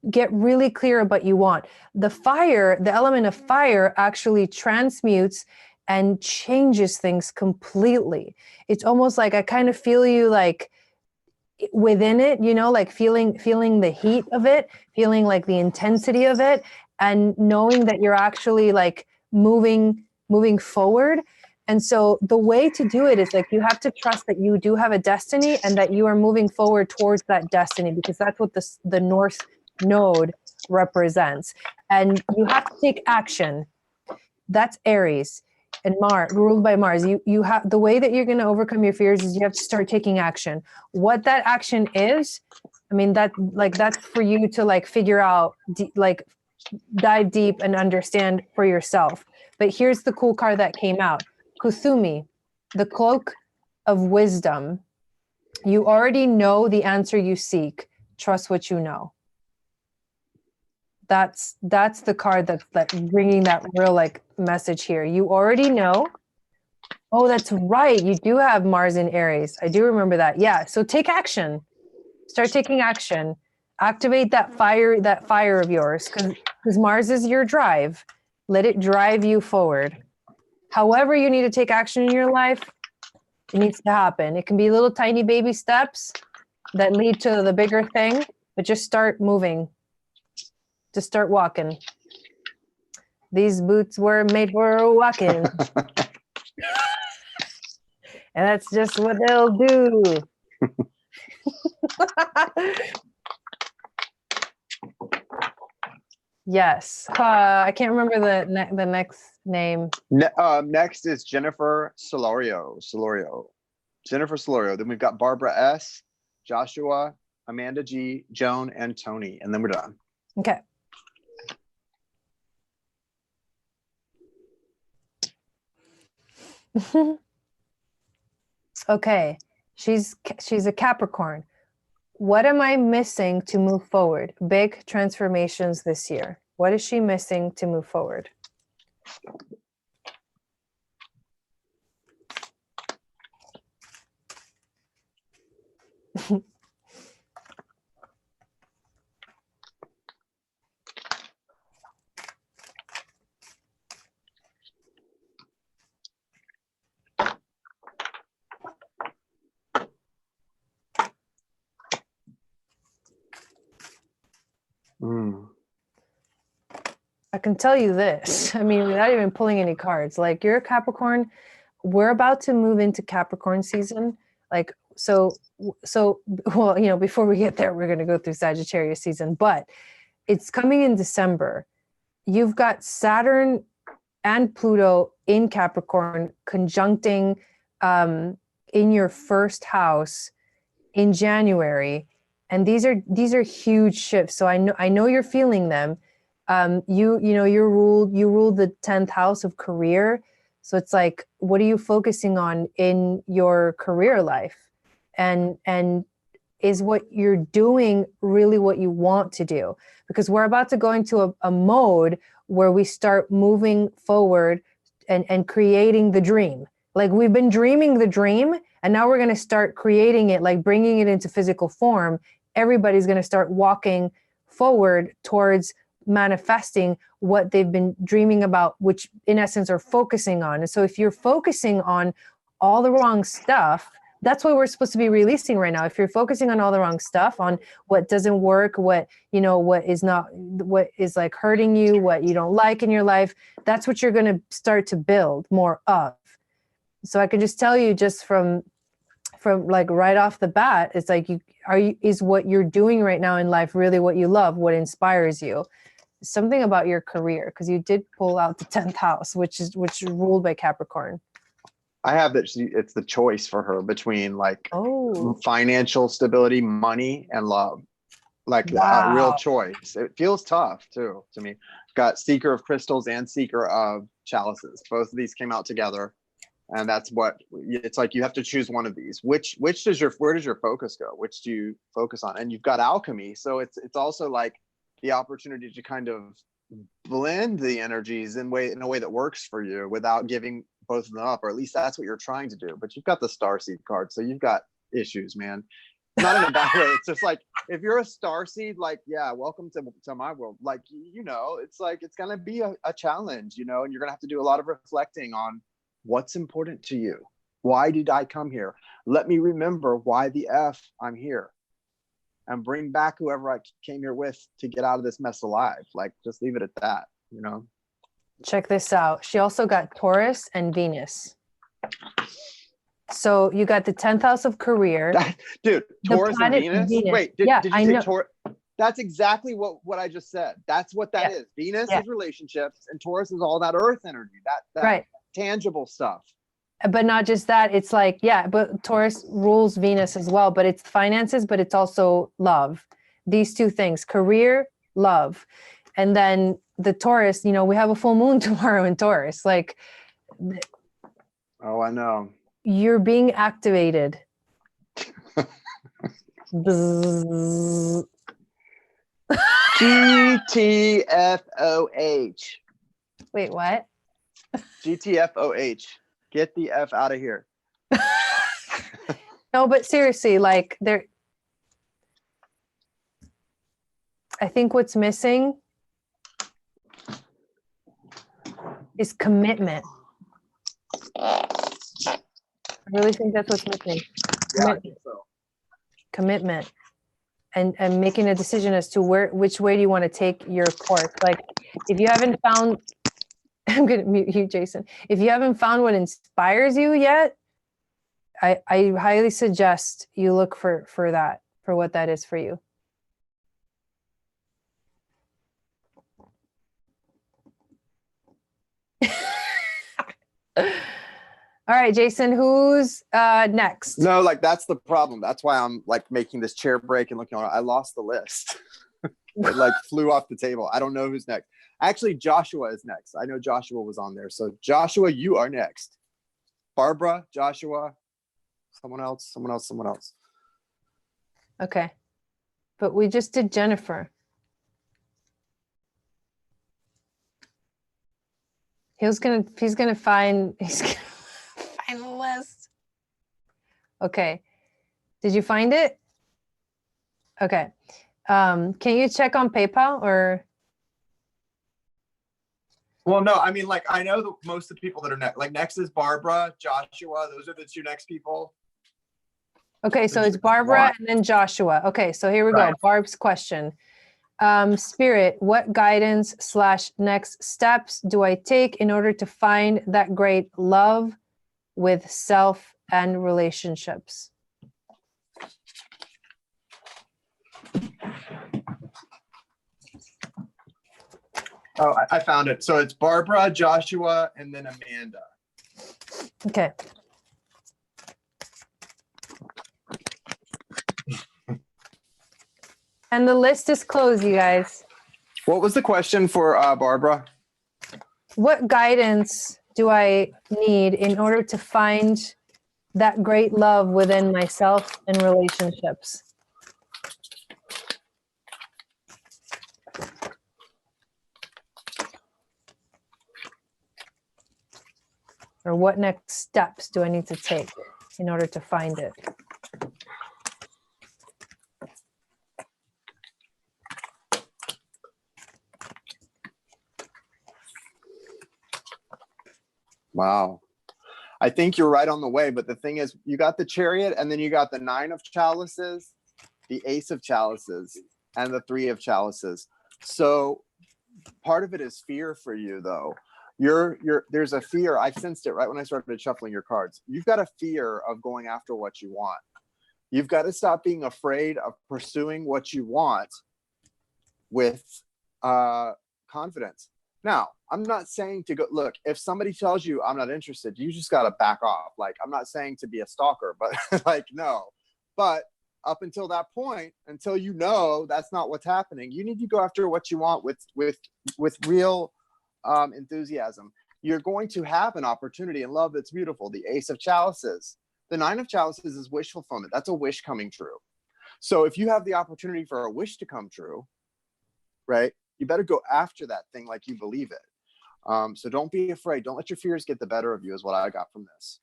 Get really clear about what you want. The fire, the element of fire, actually transmutes and changes things completely. It's almost like I kind of feel you like within it, you know, like feeling the heat of it, feeling like the intensity of it, and knowing that you're actually like moving forward. And so the way to do it is like you have to trust that you do have a destiny and that you are moving forward towards that destiny, because that's what the North Node represents. And you have to take action. That's Aries and Mars, ruled by Mars. You have, the way that you're going to overcome your fears is you have to start taking action. What that action is, I mean, that's for you to like figure out, like dive deep and understand for yourself. But here's the cool card that came out. Kuthumi, the cloak of wisdom. You already know the answer you seek. Trust what you know. That's the card that's bringing that real like message here. You already know. Oh, that's right. You do have Mars in Aries. I do remember that. Yeah. So take action. Start taking action. Activate that fire of yours, because Mars is your drive. Let it drive you forward. However you need to take action in your life, it needs to happen. It can be little tiny baby steps that lead to the bigger thing, but just start moving. Just start walking. These boots were made for walking. And that's just what they'll do. Yes. I can't remember the next name. Next is Jennifer Solorio. Jennifer Solorio. Then we've got Barbara S., Joshua, Amanda G., Joan, and Tony. And then we're done. Okay. Okay. She's a Capricorn. What am I missing to move forward? Big transformations this year. What is she missing to move forward? Mm. I can tell you this. I mean, without even pulling any cards, like you're a Capricorn, we're about to move into Capricorn season. Like, well, before we get there, we're going to go through Sagittarius season, but it's coming in December. You've got Saturn and Pluto in Capricorn conjuncting in your first house in January. And these are huge shifts. So I know you're feeling them. You ruled the 10th house of career. So it's like, what are you focusing on in your career life? And is what you're doing really what you want to do? Because we're about to go into a mode where we start moving forward and creating the dream. Like we've been dreaming the dream, and now we're going to start creating it, like bringing it into physical form. Everybody's going to start walking forward towards manifesting what they've been dreaming about, which in essence are focusing on. And so if you're focusing on all the wrong stuff, that's what we're supposed to be releasing right now. If you're focusing on all the wrong stuff, on what doesn't work, what is like hurting you, what you don't like in your life, that's what you're going to start to build more of. So I can just tell you, just from like right off the bat, it's like, is what you're doing right now in life really what you love, what inspires you? Something about your career, because you did pull out the 10th house, which is ruled by Capricorn. I have that it's the choice for her between like Oh, financial stability, money, and love. Like wow. a real choice. It feels tough too to me. Got Seeker of Crystals and Seeker of Chalices. Both of these came out together, and that's what it's like. You have to choose one of these. Where does your focus go? Which do you focus on? And you've got Alchemy, so it's also like the opportunity to kind of blend the energies in a way that works for you without giving both of them up, or at least that's what you're trying to do. But you've got the Starseed card, so you've got issues, man. Not in a bad way. It's just like, if you're a Starseed, like, yeah, welcome to my world. Like, it's like, it's gonna be a challenge, and you're gonna have to do a lot of reflecting on what's important to you. Why did I come here? Let me remember why the F I'm here, and bring back whoever I came here with to get out of this mess alive. Like, just leave it at that, Check this out. She also got Taurus and Venus. So you got the 10th house of career. Dude, Taurus and Venus? Wait, did you say Taurus? That's exactly what I just said. That's what that is. Venus is relationships, and Taurus is all that earth energy, that right. Tangible stuff. But not just that. It's like, but Taurus rules Venus as well, but it's finances, but it's also love. These two things, career, love. And then the Taurus, we have a full moon tomorrow in Taurus. Like, oh, I know. You're being activated. GTFOH. Wait, what? GTFOH. Get the F out of here. No, but seriously, like I think what's missing is commitment. I really think that's what's missing. Commitment. Yeah, I think so. Commitment. And making a decision as to which way do you want to take your course. Like, if you haven't found, I'm going to mute you, Jason. If you haven't found what inspires you yet, I highly suggest you look for that, for what that is for you. All right, Jason, who's next? No, like, that's the problem. That's why I'm like making this chair break and looking on. I lost the list. It like flew off the table. I don't know who's next. Actually, Joshua is next. I know Joshua was on there. So Joshua, you are next. Barbara, Joshua, someone else. Okay. But we just did Jennifer. He's gonna find the list. Okay. Did you find it? Okay. Can you check on PayPal or? Well, no, I mean, like, I know that most of the people that are next, like, next is Barbara, Joshua. Those are the two next people. Okay, so it's Barbara and then Joshua. Okay, so here we go. Barb's question. Spirit, what guidance / next steps do I take in order to find that great love with self and relationships? Oh, I found it. So it's Barbara, Joshua, and then Amanda. Okay. And the list is closed, you guys. What was the question for Barbara? What guidance do I need in order to find that great love within myself and relationships? Or what next steps do I need to take in order to find it? Wow. I think you're right on the way, but the thing is, you got the Chariot, and then you got the 9 of Chalices, the Ace of Chalices, and the 3 of Chalices. So part of it is fear for you, though. There's a fear. I sensed it right when I started shuffling your cards. You've got a fear of going after what you want. You've got to stop being afraid of pursuing what you want with confidence. Now, I'm not saying to go, look, if somebody tells you I'm not interested, you just got to back off. Like, I'm not saying to be a stalker, but like, no. But up until that point, until you know that's not what's happening, you need to go after what you want with real enthusiasm. You're going to have an opportunity in love that's beautiful. The Ace of Chalices. The 9 of Chalices is wish fulfillment. That's a wish coming true. So if you have the opportunity for a wish to come true, right, you better go after that thing like you believe it. So don't be afraid. Don't let your fears get the better of you is what I got from this.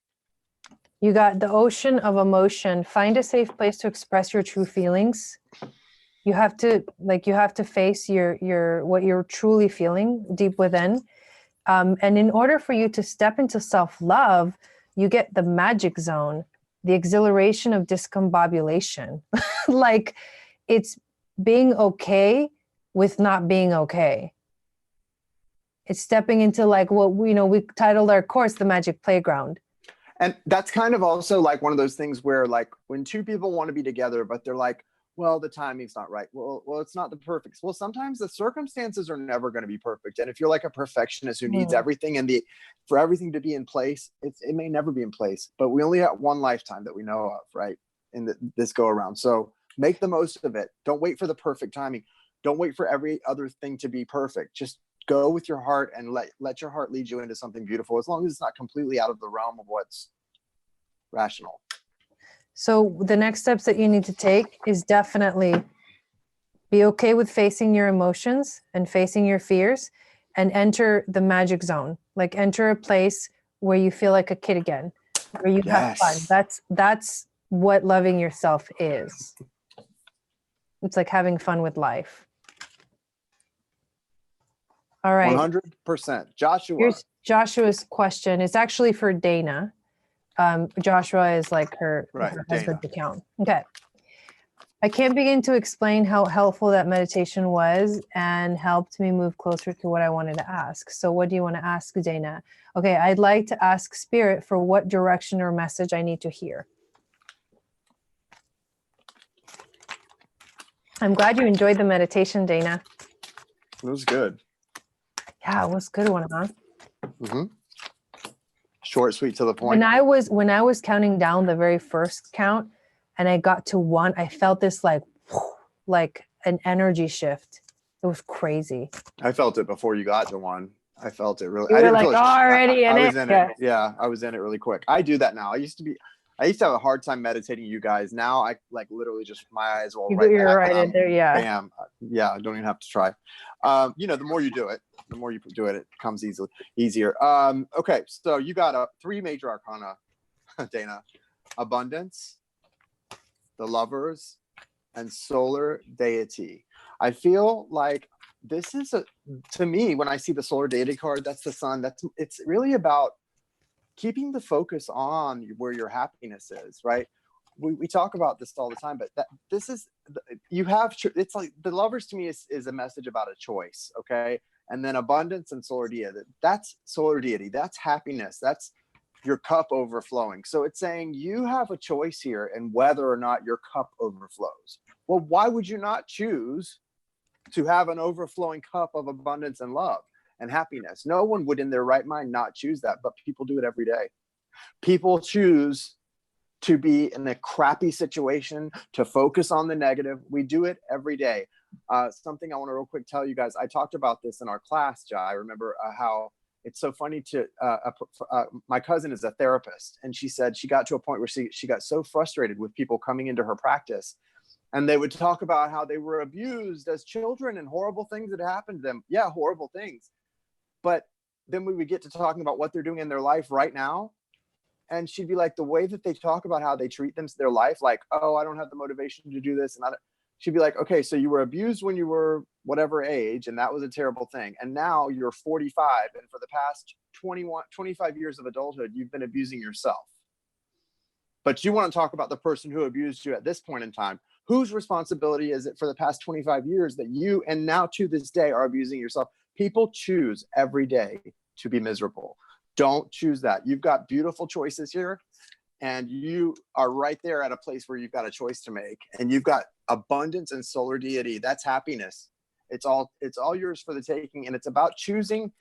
You got the ocean of emotion. Find a safe place to express your true feelings. You have to face what you're truly feeling deep within. And in order for you to step into self-love, you get the magic zone, the exhilaration of discombobulation. Like, it's being okay with not being okay. It's stepping into, like, what we titled our course The Magic Playground. And that's kind of also like one of those things where, like, when two people want to be together, but they're like, well, the timing's not right. Well, it's not the perfect. Well, sometimes the circumstances are never going to be perfect. And if you're like a perfectionist who needs everything for everything to be in place, it may never be in place. But we only have one lifetime that we know of, right? In this go around. So make the most of it. Don't wait for the perfect timing. Don't wait for every other thing to be perfect. Just go with your heart and let your heart lead you into something beautiful, as long as it's not completely out of the realm of what's rational. So the next steps that you need to take is definitely be okay with facing your emotions and facing your fears, and enter the magic zone. Like, enter a place where you feel like a kid again, where you have fun. That's what loving yourself is. It's like having fun with life. All right. 100%. Joshua. Here's Joshua's question. It's actually for Dana. Joshua is like her husband's account. Okay. I can't begin to explain how helpful that meditation was and helped me move closer to what I wanted to ask. So what do you want to ask, Dana? Okay, I'd like to ask Spirit for what direction or message I need to hear. I'm glad you enjoyed the meditation, Dana. It was good. Yeah, it was a good one, huh? Mm-hmm. Short, sweet, to the point. When I was counting down the very first count and I got to 1, I felt this like an energy shift. It was crazy. I felt it before you got to 1. I felt it really. You were like already in it. I was in it. Yeah, I was in it really quick. I do that now. I used to have a hard time meditating you guys. Now I like literally just my eyes will you're right in there. Yeah. Bam. Yeah. I don't even have to try. The more you do it, it comes easier. Okay. So you got 3 major arcana, Dana: abundance, the lovers, and solar deity. I feel like this is to me, when I see the solar deity card, that's the sun. It's really about keeping the focus on where your happiness is, right? we talk about this all the time, but this is, you have, it's like the Lovers to me is a message about a choice. Okay. And then abundance and solar deity, that's happiness. That's your cup overflowing. So it's saying you have a choice here in whether or not your cup overflows. Well, why would you not choose to have an overflowing cup of abundance and love and happiness? No one would in their right mind not choose that, but people do it every day. People choose to be in a crappy situation, to focus on the negative. We do it every day. Something I want to real quick tell you guys, I talked about this in our class, Jai. I remember how it's so funny to, my cousin is a therapist, and she said she got to a point where she got so frustrated with people coming into her practice, and they would talk about how they were abused as children and horrible things that happened to them. Yeah, horrible things. But then we would get to talking about what they're doing in their life right now. And she'd be like, the way that they talk about how they treat their life, like, oh, I don't have the motivation to do this. And she'd be like, okay, so you were abused when you were whatever age, and that was a terrible thing. And now you're 45. And for the past 25 years of adulthood, you've been abusing yourself. But you want to talk about the person who abused you at this point in time. Whose responsibility is it for the past 25 years that you, and now to this day, are abusing yourself? People choose every day to be miserable. Don't choose that. You've got beautiful choices here, and you are right there at a place where you've got a choice to make, and you've got abundance and solar deity. That's happiness. It's all yours for the taking. And it's about choosing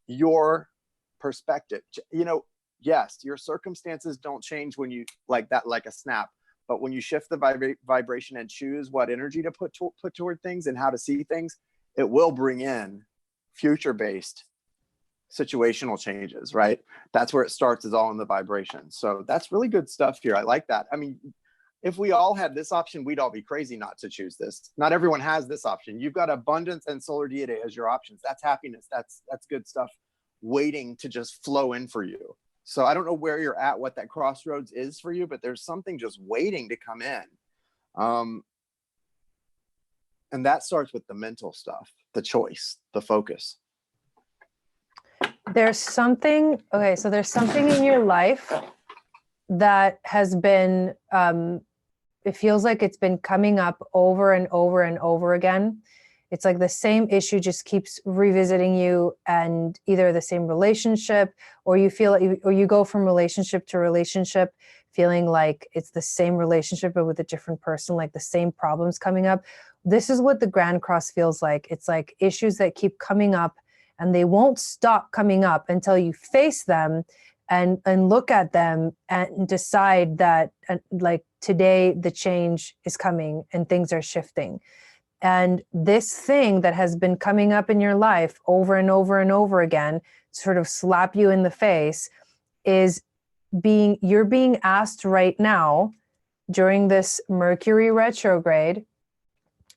your perspective. You know, yes, your circumstances don't change when you like a snap, but when you shift the vibration and choose what energy to put toward things and how to see things, it will bring in future-based situational changes, right? That's where it starts, is all in the vibration. So that's really good stuff here. I like that. I mean, if we all had this option, we'd all be crazy not to choose this. Not everyone has this option. You've got abundance and solar deity as your options. That's happiness. That's good stuff waiting to just flow in for you. So I don't know where you're at, what that crossroads is for you, but there's something just waiting to come in. And that starts with the mental stuff, the choice, the focus. There's something, okay, so there's something in your life that has been, it feels like it's been coming up over and over and over again. It's like the same issue just keeps revisiting you, and either the same relationship, or you feel, or you go from relationship to relationship feeling like it's the same relationship but with a different person, like the same problems coming up. This is what the Grand Cross feels like. It's like issues that keep coming up, and they won't stop coming up until you face them and look at them and decide that, like, today the change is coming and things are shifting. And this thing that has been coming up in your life over and over and over again, sort of slap you in the face, is you're being asked right now during this Mercury retrograde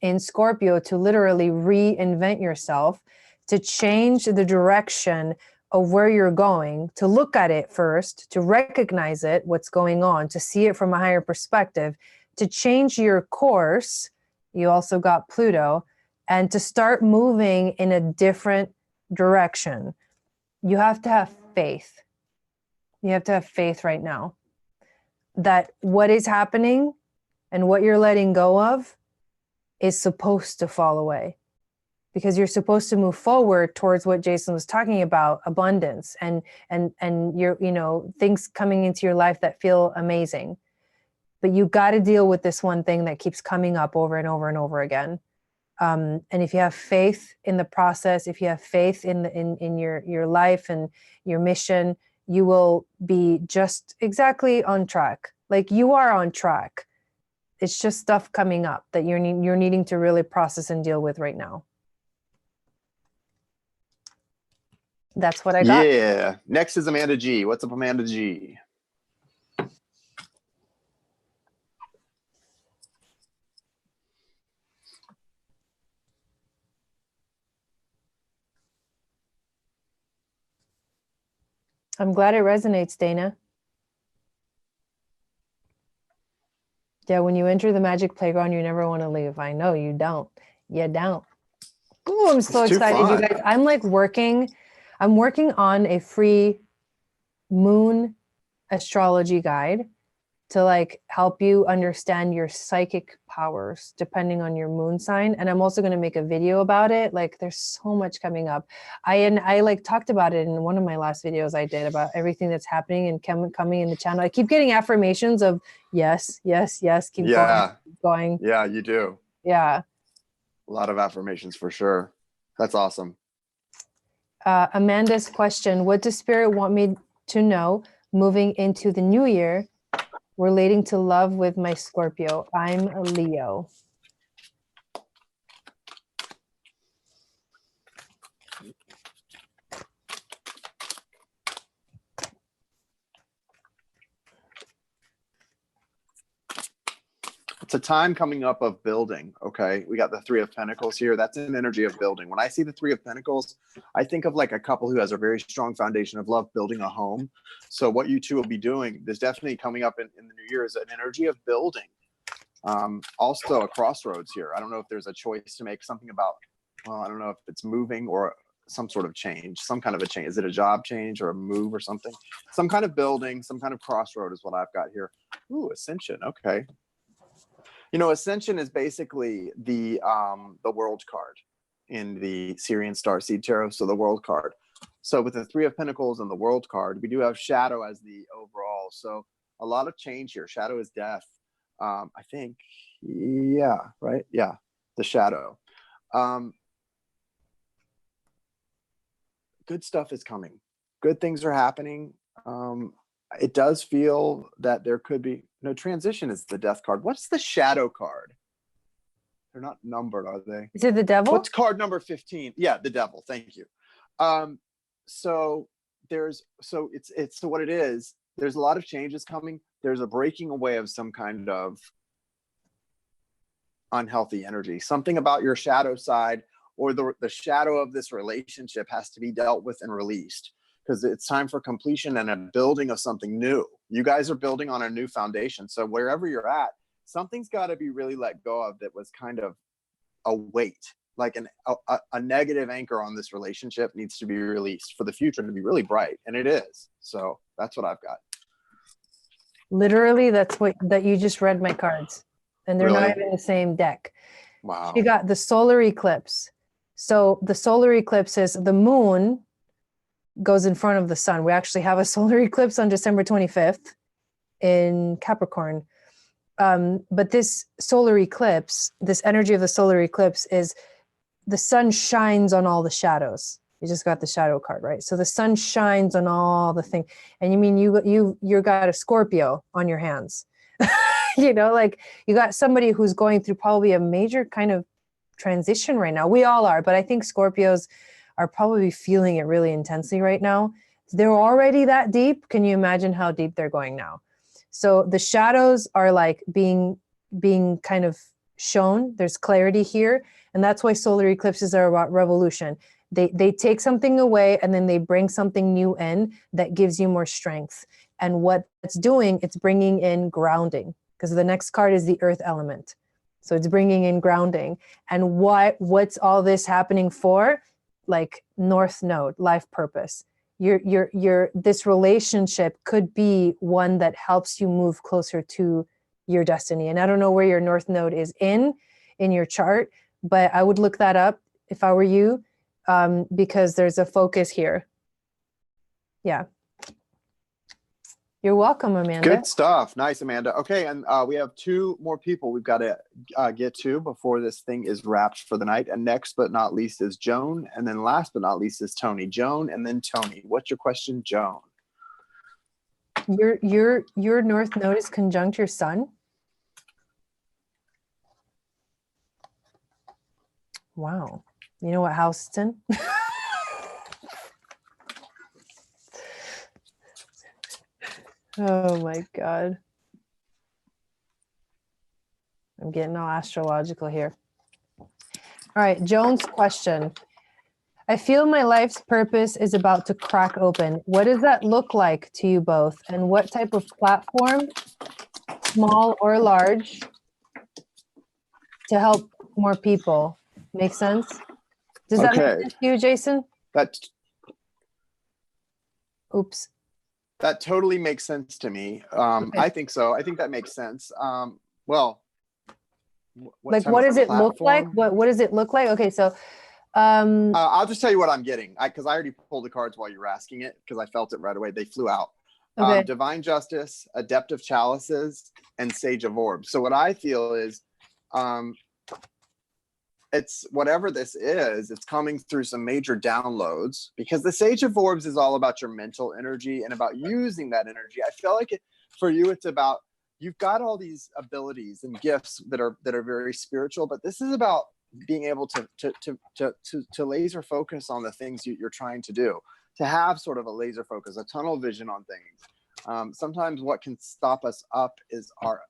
in Scorpio to literally reinvent yourself, to change the direction of where you're going, to look at it first, to recognize it, what's going on, to see it from a higher perspective, to change your course. You also got Pluto, and to start moving in a different direction. You have to have faith. You have to have faith right now that what is happening and what you're letting go of is supposed to fall away, because you're supposed to move forward towards what Jason was talking about, abundance and your, you know, things coming into your life that feel amazing. But you got to deal with this one thing that keeps coming up over and over and over again. And if you have faith in the process, if you have faith in your life and your mission, you will be just exactly on track. Like, you are on track. It's just stuff coming up that you're needing to really process and deal with right now. That's what I got. Yeah. Next is Amanda G. What's up, Amanda G? I'm glad it resonates, Dana. Yeah, when you enter the magic playground, you never want to leave. I know you don't. You don't. Oh, I'm so excited, you guys. I'm working on a free moon astrology guide. to like help you understand your psychic powers depending on your moon sign. And I'm also going to make a video about it. Like there's so much coming up. I like talked about it in one of my last videos I did about everything that's happening and coming in the channel. I keep getting affirmations of yes, yes, yes. Keep going, keep going. Yeah, you do. Yeah. A lot of affirmations for sure. That's awesome. Amanda's question, what does spirit want me to know moving into the new year relating to love with my Scorpio? I'm a Leo. It's a time coming up of building. Okay. We got the Three of Pentacles here. That's an energy of building. When I see the Three of Pentacles, I think of like a couple who has a very strong foundation of love, building a home. So what you two will be doing, there's definitely coming up in the new year is an energy of building. Also a crossroads here. I don't know if there's a choice to make something about, well, I don't know if it's moving or some sort of change, some kind of a change. Is it a job change or a move or something? Some kind of building, some kind of crossroad is what I've got here. Ooh, Ascension. Okay. You know, Ascension is basically the world card in the Syrian Star Seed Tarot. So the world card. So with the Three of Pentacles and the world card, we do have shadow as the overall. So a lot of change here. Shadow is death. I think, yeah, right. Yeah. The shadow. Good stuff is coming. Good things are happening. It does feel that there could be no transition. Is the death card. What's the shadow card? They're not numbered, are they? Is it the devil? What's card number 15? Yeah, the devil. Thank you. So what it is. There's a lot of changes coming. There's a breaking away of some kind of unhealthy energy. Something about your shadow side or the shadow of this relationship has to be dealt with and released. Because it's time for completion and a building of something new. You guys are building on a new foundation. So wherever you're at, something's got to be really let go of that was kind of a weight, like a negative anchor on this relationship needs to be released for the future to be really bright. And it is. So that's what I've got. Literally, that you just read my cards. And they're not even the same deck. Wow. You got the solar eclipse. So the solar eclipse is the moon goes in front of the sun. We actually have a solar eclipse on December 25th in Capricorn. But this solar eclipse, this energy of the solar eclipse is the sun shines on all the shadows. You just got the shadow card, right? So the sun shines on all the thing. And you mean you got a Scorpio on your hands. You know, like you got somebody who's going through probably a major kind of transition right now. We all are, but I think Scorpios are probably feeling it really intensely right now. They're already that deep. Can you imagine how deep they're going now? So the shadows are like being kind of shown. There's clarity here. And that's why solar eclipses are about revolution. They take something away and then they bring something new in that gives you more strength. And what it's doing, it's bringing in grounding, because the next card is the earth element. So it's bringing in grounding. And what's all this happening for? Like North Node, life purpose. This relationship could be one that helps you move closer to your destiny. And I don't know where your North Node is in your chart, but I would look that up if I were you, because there's a focus here. Yeah. You're welcome, Amanda. Good stuff. Nice, Amanda. Okay, and we have two more people we've got to get to before this thing is wrapped for the night. And next but not least is Joan. And then last but not least is Tony. Joan and then Tony. What's your question, Joan? Your North Node is conjunct your sun? Wow. You know what house it's in? Oh my God. I'm getting all astrological here. All right, Joan's question. I feel my life's purpose is about to crack open. What does that look like to you both? And what type of platform, small or large, to help more people? Make sense? Does that make sense to you, Jason? That's Oops. That totally makes sense to me. Okay. I think so. I think that makes sense. Well, what Like, type what of does it look like? platform? What does it look like? Okay, so I'll just tell you what I'm getting, because I already pulled the cards while you were asking it, because I felt it right away. They flew out. okay. Divine Justice, Adept of Chalices, and Sage of Orbs. So what I feel is, it's whatever this is, it's coming through some major downloads, because the Sage of Orbs is all about your mental energy and about using that energy. I feel like for you, it's about, you've got all these abilities and gifts that are very spiritual, but this is about being able to laser focus on the things you're trying to do, to have sort of a laser focus, a tunnel vision on things. Sometimes what can stop us up is our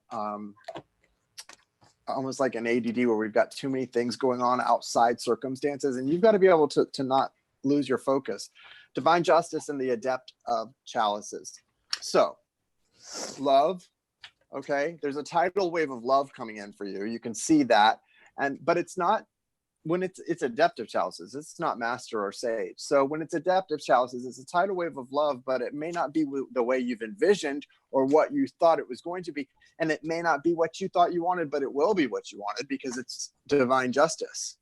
almost like an ADD, where we've got too many things going on outside circumstances, and you've got to be able to not lose your focus. Divine Justice and the Adept of Chalices. So love, okay, there's a tidal wave of love coming in for you. You can see that. But it's not, when it's Adept of Chalices, it's not Master or Sage. So when it's Adept of Chalices, it's a tidal wave of love, but it may not be the way you've envisioned or what you thought it was going to be. And it may not be what you thought you wanted, but it will be what you wanted, because it's Divine Justice.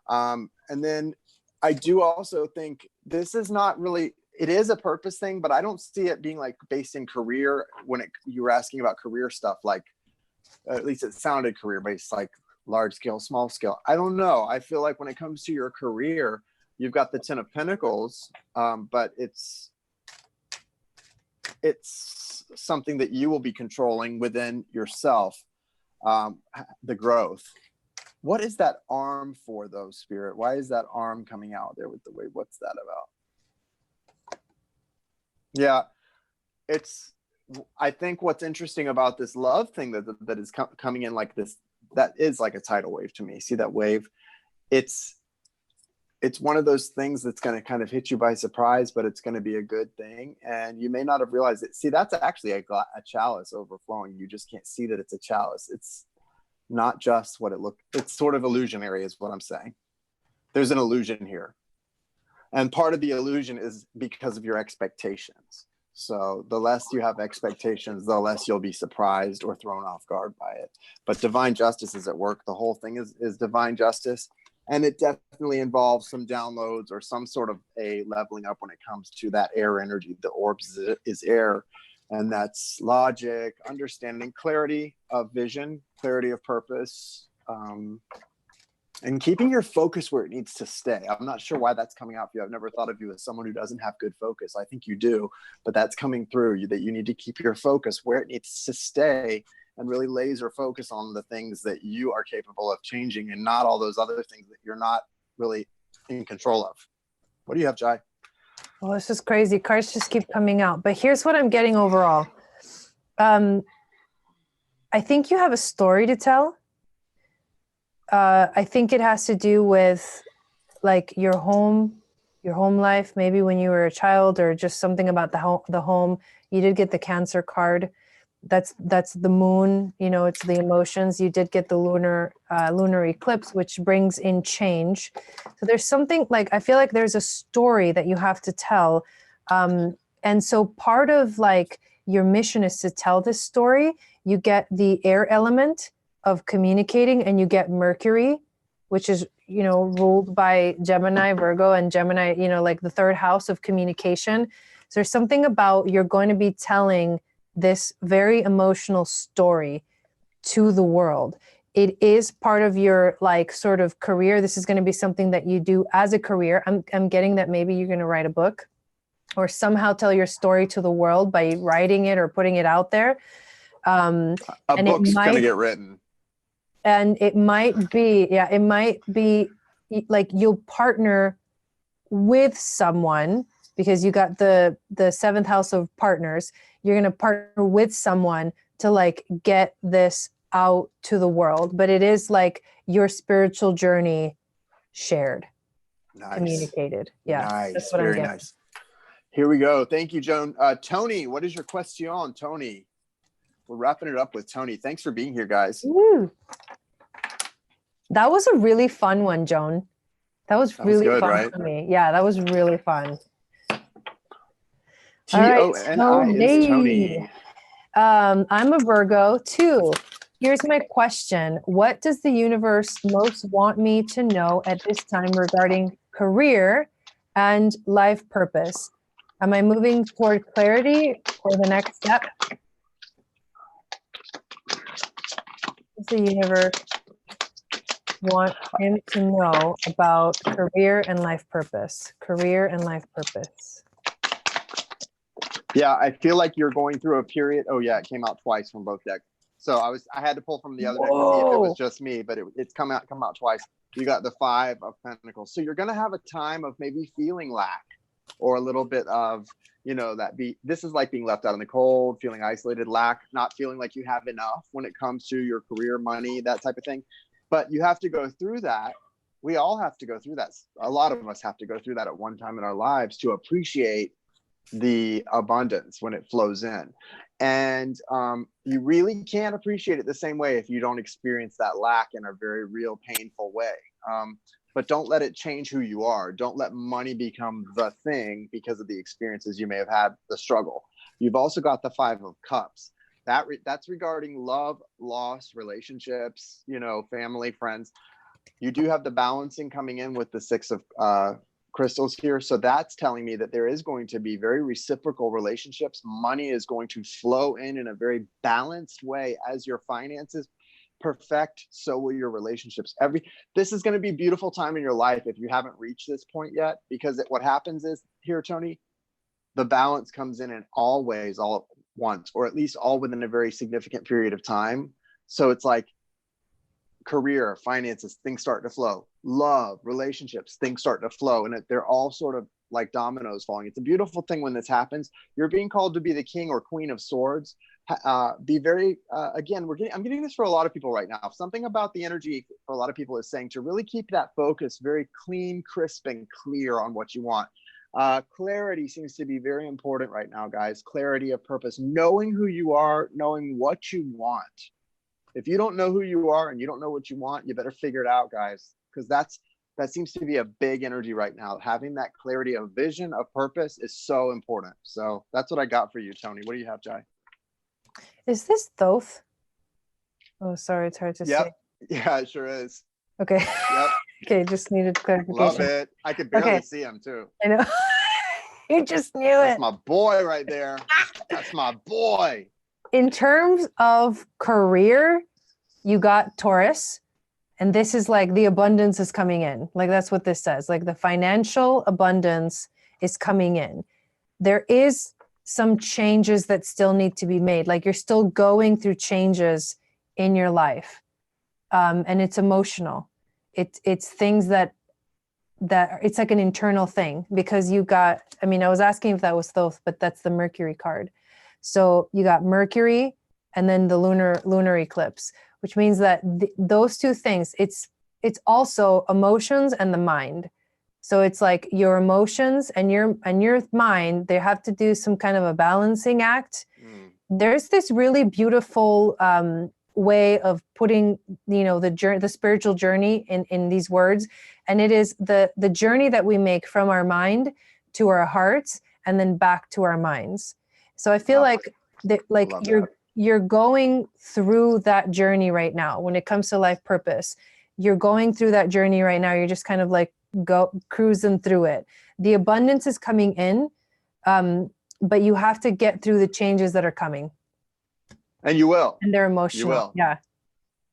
And then I do also think this is not really, it is a purpose thing, but I don't see it being like based in career. You were asking about career stuff, like, at least it sounded career based, like large scale, small scale. I don't know. I feel like when it comes to your career, you've got the 10 of Pentacles, but it's something that you will be controlling within yourself, the growth. What is that arm for, though, Spirit? Why is that arm coming out there with the wave? What's that about? Yeah, I think what's interesting about this love thing that is coming in like this, that is like a tidal wave to me. See that wave? It's one of those things that's going to kind of hit you by surprise, but it's going to be a good thing. And you may not have realized it. See, that's actually a chalice overflowing. You just can't see that it's a chalice. It's not just what it looked. It's sort of illusionary is what I'm saying. There's an illusion here. And part of the illusion is because of your expectations. So the less you have expectations, the less you'll be surprised or thrown off guard by it. But Divine Justice is at work. The whole thing is Divine Justice. And it definitely involves some downloads or some sort of a leveling up when it comes to that air energy. The orbs is air. And that's logic, understanding, clarity of vision, clarity of purpose, and keeping your focus where it needs to stay. I'm not sure why that's coming out for you. I've never thought of you as someone who doesn't have good focus. I think you do, but that's coming through that you need to keep your focus where it needs to stay and really laser focus on the things that you are capable of changing and not all those other things that you're not really in control of. What do you have, Jai? Well, this is crazy. Cards just keep coming out. But here's what I'm getting overall. I think you have a story to tell. I think it has to do with like your home life, maybe when you were a child, or just something about the home. You did get the Cancer card. That's the moon, it's the emotions. You did get the lunar eclipse, which brings in change. So there's something like, I feel like there's a story that you have to tell. And so part of like your mission is to tell this story. You get the air element of communicating, and you get Mercury, which is, ruled by Gemini, Virgo, and Gemini, like the third house of communication. So there's something about you're going to be telling this very emotional story to the world. It is part of your like sort of career. This is going to be something that you do as a career. I'm getting that maybe you're going to write a book or somehow tell your story to the world by writing it or putting it out there. A book's going to get written. And it might be like you'll partner with someone, because you got the seventh house of partners. You're going to partner with someone to like get this out to the world, but it is like your spiritual journey shared, communicated. Yeah. Nice. That's what Very I'm nice. Here we go. Thank you, Joan. Tony, what is your question, Tony? We're wrapping it up with Tony. Thanks for being here, guys. Woo. That was a really fun one, Joan. That was really good, fun right? for me. Yeah, that was really fun. All right, Toni is Tony. I'm a Virgo too. Here's my question. What does the universe most want me to know at this time regarding career and life purpose? Am I moving toward clarity or the next step? What does the universe want him to know about career and life purpose? Career and life purpose. Yeah, I feel like you're going through a period. Oh yeah, it came out twice from both decks. So I had to pull from the other deck to see if it was just me, but it's come out twice. You got the 5 of Pentacles. So you're gonna have a time of maybe feeling lack or a little bit of, this is like being left out in the cold, feeling isolated, lack, not feeling like you have enough when it comes to your career, money, that type of thing. But you have to go through that. We all have to go through that. A lot of us have to go through that at one time in our lives to appreciate the abundance when it flows in. And you really can't appreciate it the same way if you don't experience that lack in a very real, painful way. But don't let it change who you are. Don't let money become the thing because of the experiences you may have had, the struggle. You've also got the 5 of Cups. That's regarding love, loss, relationships, family, friends. You do have the balancing coming in with the 6 of crystals here. So that's telling me that there is going to be very reciprocal relationships. Money is going to flow in a very balanced way as your finances perfect. So will your relationships. This is going to be a beautiful time in your life if you haven't reached this point yet, because what happens is here, Tony, the balance comes in all ways, all at once, or at least all within a very significant period of time. So it's like career, finances, things start to flow. Love, relationships, things start to flow. And they're all sort of like dominoes falling. It's a beautiful thing when this happens. You're being called to be the king or queen of swords. Be very, again, I'm getting this for a lot of people right now. Something about the energy for a lot of people is saying to really keep that focus very clean, crisp, and clear on what you want. Clarity seems to be very important right now, guys. Clarity of purpose, knowing who you are, knowing what you want. If you don't know who you are and you don't know what you want, you better figure it out, guys, because that seems to be a big energy right now. Having that clarity of vision, of purpose is so important. So that's what I got for you, Tony. What do you have, Jai? Is this Thoth? Oh, sorry, it's hard to say. Yeah, it sure is. Okay. Yep. Okay, just needed clarification. Love it. I could barely see him too. I know. You just knew it. That's my boy right there. That's my boy. In terms of career, you got Taurus, and this is like the abundance is coming in. Like that's what this says. Like the financial abundance is coming in. There is some changes that still need to be made. Like you're still going through changes in your life, and it's emotional. It's things that it's like an internal thing because you got. I mean, I was asking if that was Thoth, but that's the Mercury card. So you got Mercury and then the lunar eclipse, which means that those two things, it's also emotions and the mind. So it's like your emotions and your mind, they have to do some kind of a balancing act. There's this really beautiful way of putting, the spiritual journey in these words. And it is the journey that we make from our mind to our hearts and then back to our minds. So I feel like you're going through that journey right now. When it comes to life purpose, you're going through that journey right now. You're just kind of like cruising through it. The abundance is coming in, but you have to get through the changes that are coming. And you will. And they're emotional. You will. Yeah,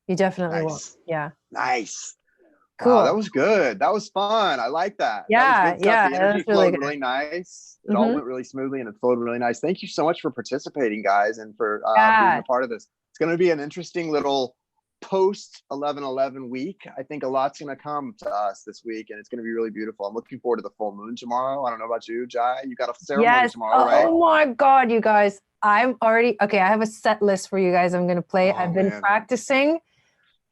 you definitely will. Yeah. Nice. Cool. Wow, that was good. That was fun. I like that. Yeah, that was good stuff. The energy really flowed really nice. It all went really smoothly and it flowed really nice. Thank you so much for participating, guys, and for being a part of this. It's going to be an interesting little post 11/11 week. I think a lot's going to come to us this week, and it's going to be really beautiful. I'm looking forward to the full moon tomorrow. I don't know about you, Jai. You got a ceremony tomorrow, right? Oh my God, you guys. I'm already, okay, I have a set list for you guys I'm going to play. I've been practicing.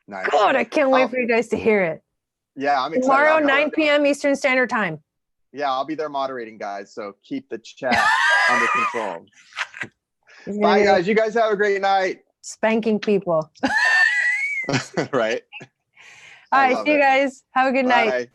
Nice. God, I can't wait for you guys to hear it. Yeah, I'm excited. Tomorrow, 9 p.m. Eastern Standard Time. Yeah, I'll be there moderating, guys. So keep the chat under control. Bye, guys. You guys have a great night. Spanking people. Right. All right. See you guys. Have a good night.